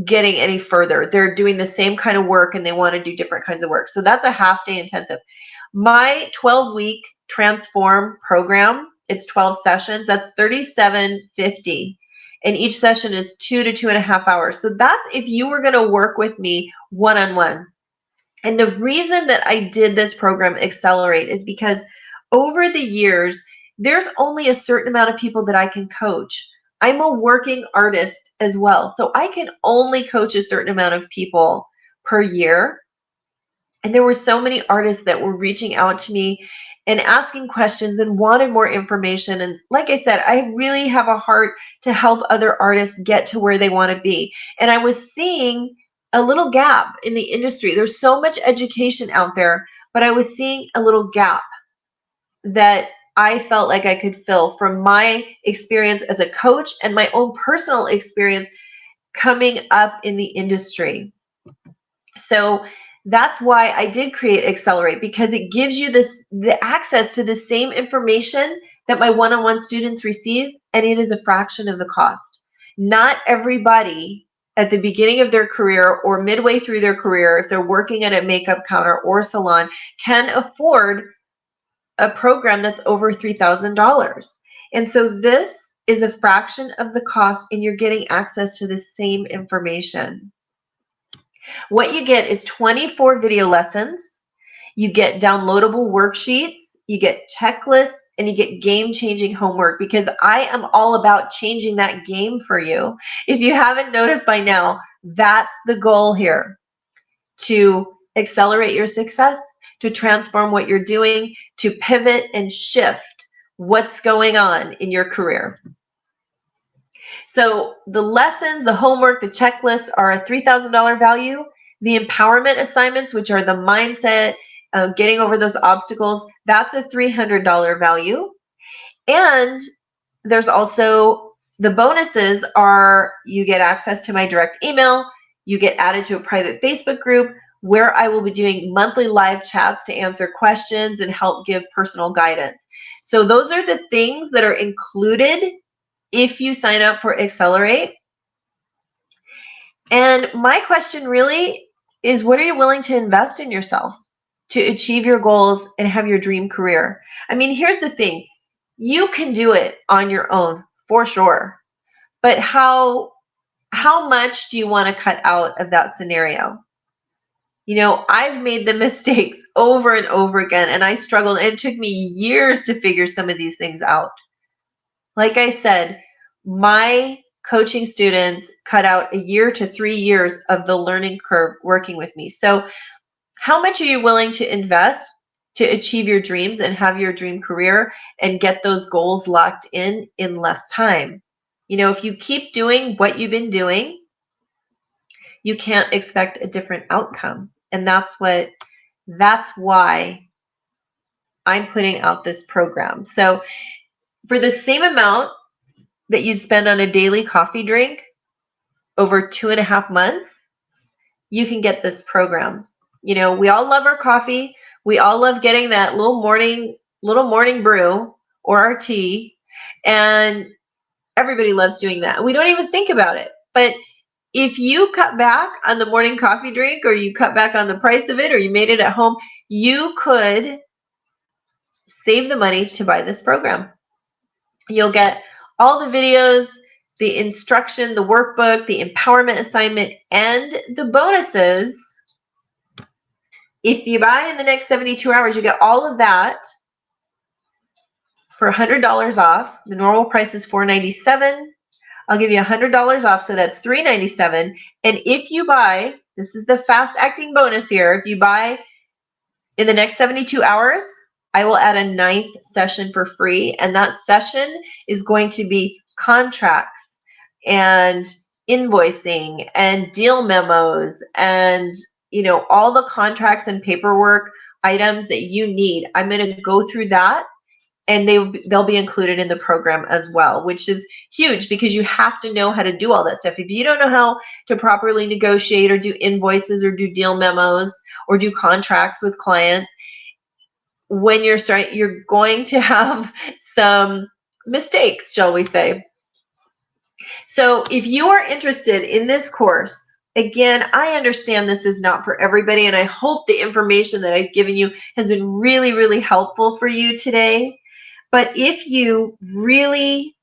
getting any further. They're doing the same kind of work and they want to do different kinds of work. So that's a half-day intensive. My 12-week Transform program, it's 12 sessions. That's $37.50. And each session is 2 to 2.5 hours. So that's if you were going to work with me one-on-one. And the reason that I did this program, Accelerate, is because over the years, there's only a certain amount of people that I can coach. I'm a working artist as well, so I can only coach a certain amount of people per year. And there were so many artists that were reaching out to me and asking questions and wanted more information. And like I said, I really have a heart to help other artists get to where they want to be. And I was seeing a little gap in the industry. There's so much education out there, but I was seeing a little gap that I felt like I could fill from my experience as a coach and my own personal experience coming up in the industry. So that's why I did create Accelerate, because it gives you the access to the same information that my one-on-one students receive, and it is a fraction of the cost. Not everybody at the beginning of their career or midway through their career, if they're working at a makeup counter or salon, can afford a program that's over $3,000. And so this is a fraction of the cost, and you're getting access to the same information. What you get is 24 video lessons, you get downloadable worksheets, you get checklists, and you get game-changing homework, because I am all about changing that game for you. If you haven't noticed by now, that's the goal here: to accelerate your success, to transform what you're doing, to pivot and shift what's going on in your career. So the lessons, the homework, the checklists are a $3,000 value. The empowerment assignments, which are the mindset, getting over those obstacles, that's a $300 value. And there's also the bonuses are you get access to my direct email, you get added to a private Facebook group where I will be doing monthly live chats to answer questions and help give personal guidance. So those are the things that are included if you sign up for Accelerate. And my question really is, what are you willing to invest in yourself to achieve your goals and have your dream career? I mean, here's the thing. You can do it on your own, for sure. But how much do you want to cut out of that scenario? You know, I've made the mistakes over and over again, and I struggled, and it took me years to figure some of these things out. Like I said, my coaching students cut out a year to 3 years of the learning curve working with me. So how much are you willing to invest to achieve your dreams and have your dream career and get those goals locked in less time? You know, if you keep doing what you've been doing, you can't expect a different outcome. And that's why I'm putting out this program. So for the same amount that you'd spend on a daily coffee drink over 2.5 months, you can get this program. You know, we all love our coffee. We all love getting that little morning brew or our tea, and everybody loves doing that. We don't even think about it. But if you cut back on the morning coffee drink, or you cut back on the price of it, or you made it at home, you could save the money to buy this program. You'll get all the videos, the instruction, the workbook, the empowerment assignment, and the bonuses. If you buy in the next 72 hours, you get all of that for $100 off. The normal price is $497. I'll give you $100 off, so that's $397. And if you buy, this is the fast acting bonus here, if you buy in the next 72 hours, I will add a 9th session for free, and that session is going to be contracts and invoicing and deal memos and, you know, all the contracts and paperwork items that you need. I'm going to go through that, and they'll be included in the program as well, which is huge because you have to know how to do all that stuff. If you don't know how to properly negotiate or do invoices or do deal memos or do contracts with clients, when you're starting, you're going to have some mistakes, shall we say. So if you are interested in this course, again, I understand this is not for everybody, and I hope the information that I've given you has been really, really helpful for you today. But if you really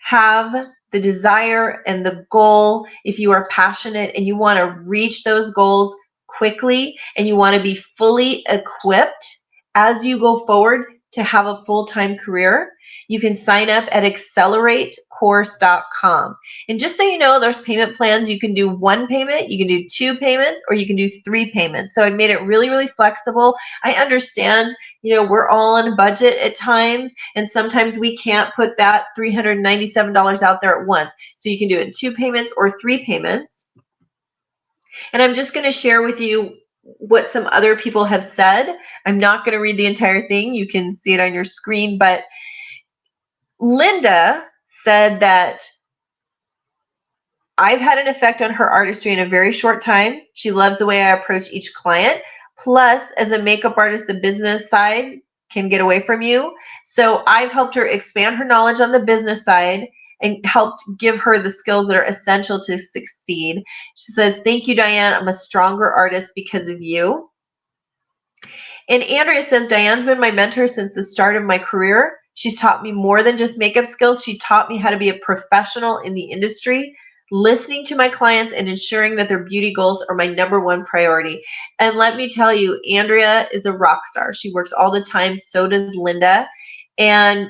have the desire and the goal, if you are passionate and you want to reach those goals quickly and you want to be fully equipped as you go forward to have a full-time career, you can sign up at acceleratecourse.com. And just so you know, there's payment plans. You can do one payment, you can do two payments, or you can do three payments. So I've made it really, really flexible. I understand, we're all on a budget at times, and sometimes we can't put that $397 out there at once. So you can do it in two payments or three payments. And I'm just going to share with you what some other people have said. I'm not going to read the entire thing. You can see it on your screen, but Linda said that I've had an effect on her artistry in a very short time. She loves the way I approach each client. Plus, as a makeup artist, the business side can get away from you. So I've helped her expand her knowledge on the business side and helped give her the skills that are essential to succeed. She says, thank you, Diane. I'm a stronger artist because of you. And Andrea says, Diane's been my mentor since the start of my career. She's taught me more than just makeup skills. She taught me how to be a professional in the industry, listening to my clients and ensuring that their beauty goals are my #1 priority. And let me tell you, Andrea is a rock star. She works all the time. So does Linda. And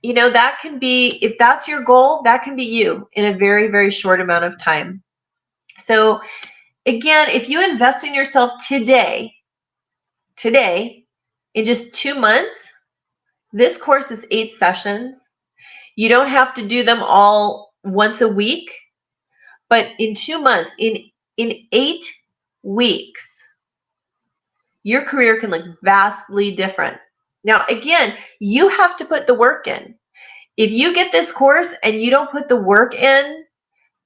that can be, if that's your goal, that can be you in a very, very short amount of time. So again, if you invest in yourself today, in just 2 months, this course is 8 sessions. You don't have to do them all once a week, but in 2 months, in 8 weeks, your career can look vastly different. Now, again, you have to put the work in. If you get this course and you don't put the work in,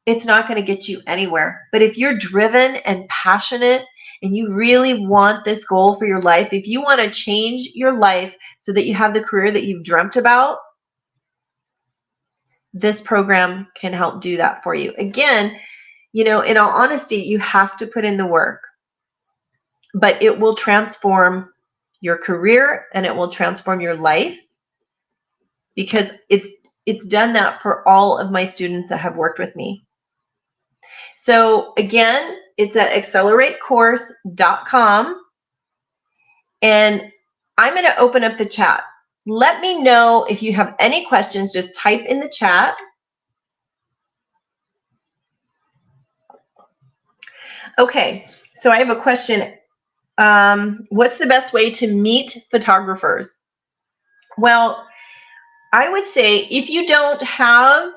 it's not going to get you anywhere. But if you're driven and passionate and you really want this goal for your life, if you want to change your life so that you have the career that you've dreamt about, this program can help do that for you. Again, in all honesty, you have to put in the work, but it will transform your career and it will transform your life, because it's done that for all of my students that have worked with me. So again, it's at acceleratecourse.com, and I'm going to open up the chat. Let me know if you have any questions. Just type in the chat. Okay, so I have a question. What's the best way to meet photographers? Well, I would say if you don't have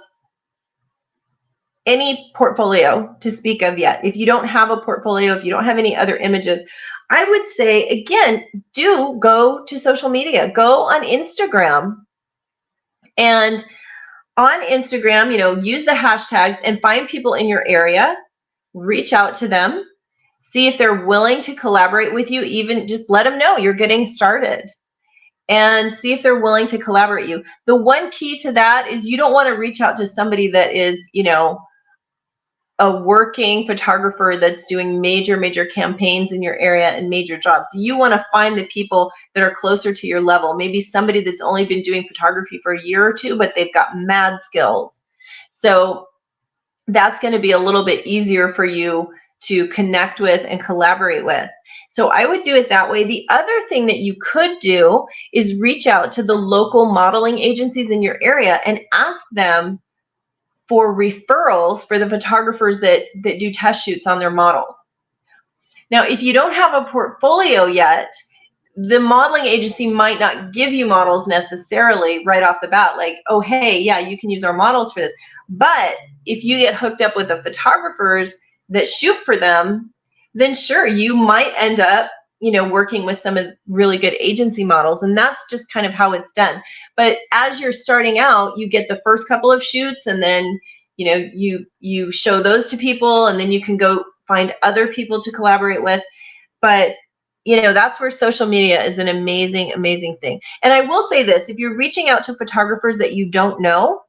any portfolio to speak of yet, if you don't have a portfolio, if you don't have any other images, I would say, again, do go to social media. Go on Instagram. And on Instagram, use the hashtags and find people in your area. Reach out to them. See if they're willing to collaborate with you. Even just let them know you're getting started. And see if they're willing to collaborate you. The one key to that is you don't want to reach out to somebody that is, a working photographer that's doing major campaigns in your area and major jobs. You want to find the people that are closer to your level. Maybe somebody that's only been doing photography for a year or two, but they've got mad skills. So that's going to be a little bit easier for you to connect with and collaborate with. So I would do it that way. The other thing that you could do is reach out to the local modeling agencies in your area and ask them for referrals for the photographers that do test shoots on their models. Now, if you don't have a portfolio yet, the modeling agency might not give you models necessarily right off the bat, like, oh, hey, yeah, you can use our models for this. But if you get hooked up with the photographers that shoot for them, then sure, you might end up, working with some of really good agency models, and that's just kind of how it's done. But as you're starting out, you get the first couple of shoots, and then, you show those to people, and then you can go find other people to collaborate with. But that's where social media is an amazing thing. And I will say this, if you're reaching out to photographers that you don't know,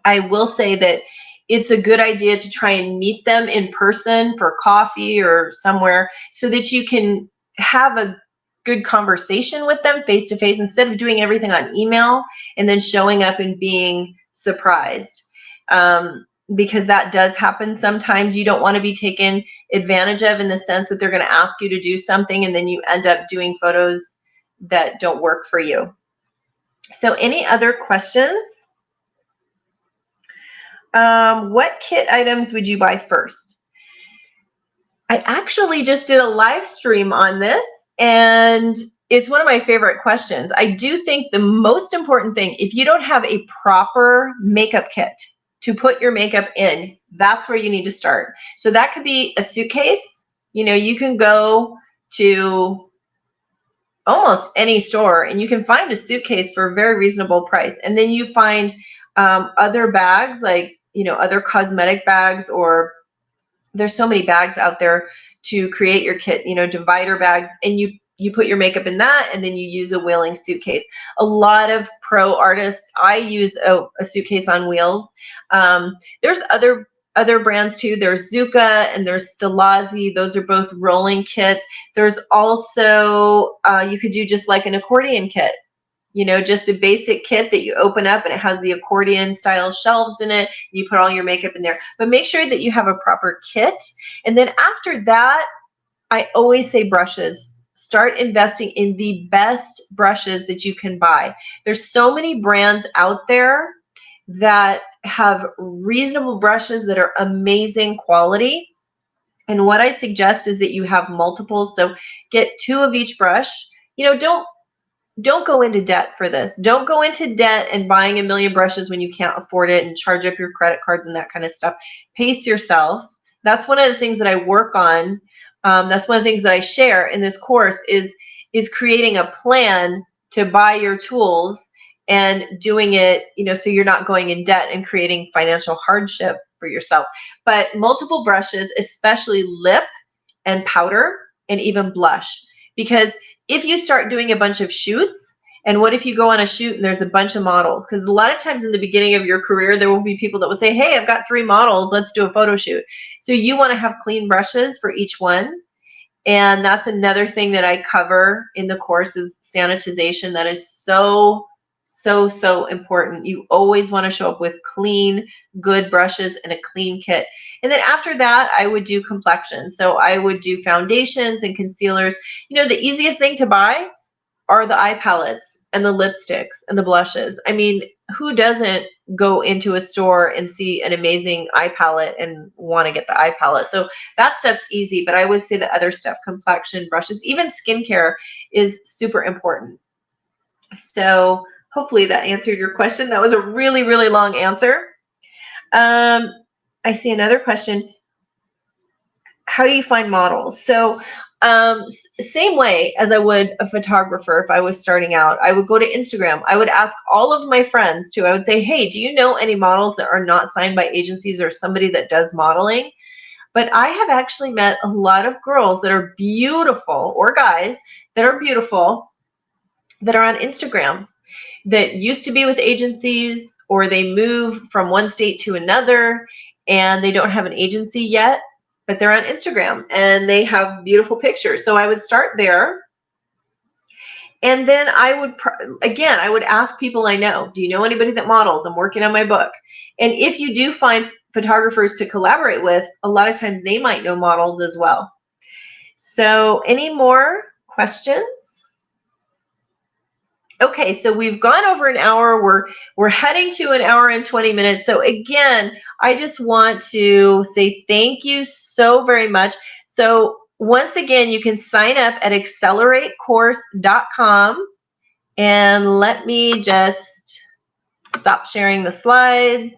I will say that it's a good idea to try and meet them in person for coffee or somewhere so that you can have a good conversation with them face to face instead of doing everything on email and then showing up and being surprised. because that does happen sometimes. You don't want to be taken advantage of in the sense that they're going to ask you to do something and then you end up doing photos that don't work for you. So any other questions? What kit items would you buy first? I actually just did a live stream on this, and it's one of my favorite questions. I do think the most important thing, if you don't have a proper makeup kit to put your makeup in, that's where you need to start. So that could be a suitcase. You know, you can go to almost any store and you can find a suitcase for a very reasonable price. And then you find other bags, like, you know, other cosmetic bags, or there's so many bags out there to create your kit, you know, divider bags, and you put your makeup in that, and then you use a wheeling suitcase. A lot of pro artists, I use a suitcase on wheels. There's other brands too. There's Zuka and there's Stilazzi. Those are both rolling kits. There's also you could do just like an accordion kit. You know, just a basic kit that you open up and it has the accordion style shelves in it. You put all your makeup in there, but make sure that you have a proper kit. And then after that, I always say brushes. Start investing in the best brushes that you can buy. There's so many brands out there that have reasonable brushes that are amazing quality. And what I suggest is that you have multiple. So get 2 of each brush. You know, don't go into debt for this. Don't go into debt and buying a million brushes when you can't afford it and charge up your credit cards and that kind of stuff. Pace yourself. That's one of the things that I work on. That's one of the things that I share in this course is creating a plan to buy your tools and doing it, you know, so you're not going in debt and creating financial hardship for yourself. But multiple brushes, especially lip and powder and even blush, because if you start doing a bunch of shoots, and what if you go on a shoot and there's a bunch of models? Because a lot of times in the beginning of your career, there will be people that will say, hey, I've got 3 models, let's do a photo shoot. So you want to have clean brushes for each one. And that's another thing that I cover in the course is sanitization. That is so, so, so important. You always want to show up with clean, good brushes and a clean kit. And then after that, I would do complexion. So I would do foundations and concealers. You know, the easiest thing to buy are the eye palettes and the lipsticks and the blushes. I mean, who doesn't go into a store and see an amazing eye palette and want to get the eye palette? So that stuff's easy, but I would say the other stuff, complexion, brushes, even skincare is super important. So hopefully that answered your question. That was a really, really long answer. I see another question. How do you find models? So same way as I would a photographer if I was starting out, I would go to Instagram. I would ask all of my friends too. I would say, hey, do you know any models that are not signed by agencies or somebody that does modeling? But I have actually met a lot of girls that are beautiful, or guys that are beautiful, that are on Instagram, that used to be with agencies, or they move from one state to another and they don't have an agency yet, but they're on Instagram and they have beautiful pictures. So I would start there. And then I would, again, I would ask people I know, do you know anybody that models? I'm working on my book. And if you do find photographers to collaborate with, a lot of times they might know models as well. So any more questions? Okay, so we've gone over an hour. We're heading to an hour and 20 minutes. So again, I just want to say thank you so very much. So once again, you can sign up at acceleratecourse.com. And let me just stop sharing the slides.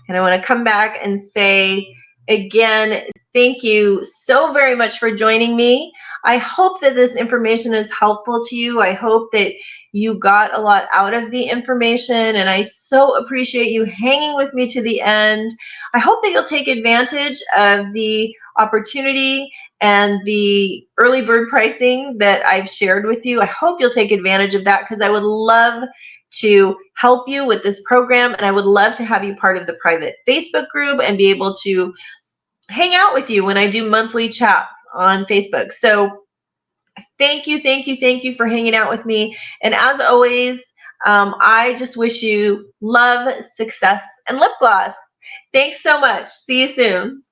And I want to come back and say again, thank you so very much for joining me. I hope that this information is helpful to you. I hope that you got a lot out of the information, and I so appreciate you hanging with me to the end. I hope that you'll take advantage of the opportunity and the early bird pricing that I've shared with you. I hope you'll take advantage of that, because I would love to help you with this program, and I would love to have you part of the private Facebook group and be able to hang out with you when I do monthly chats on Facebook. So thank you, thank you, thank you for hanging out with me. And as always, I just wish you love, success, and lip gloss. Thanks so much. See you soon.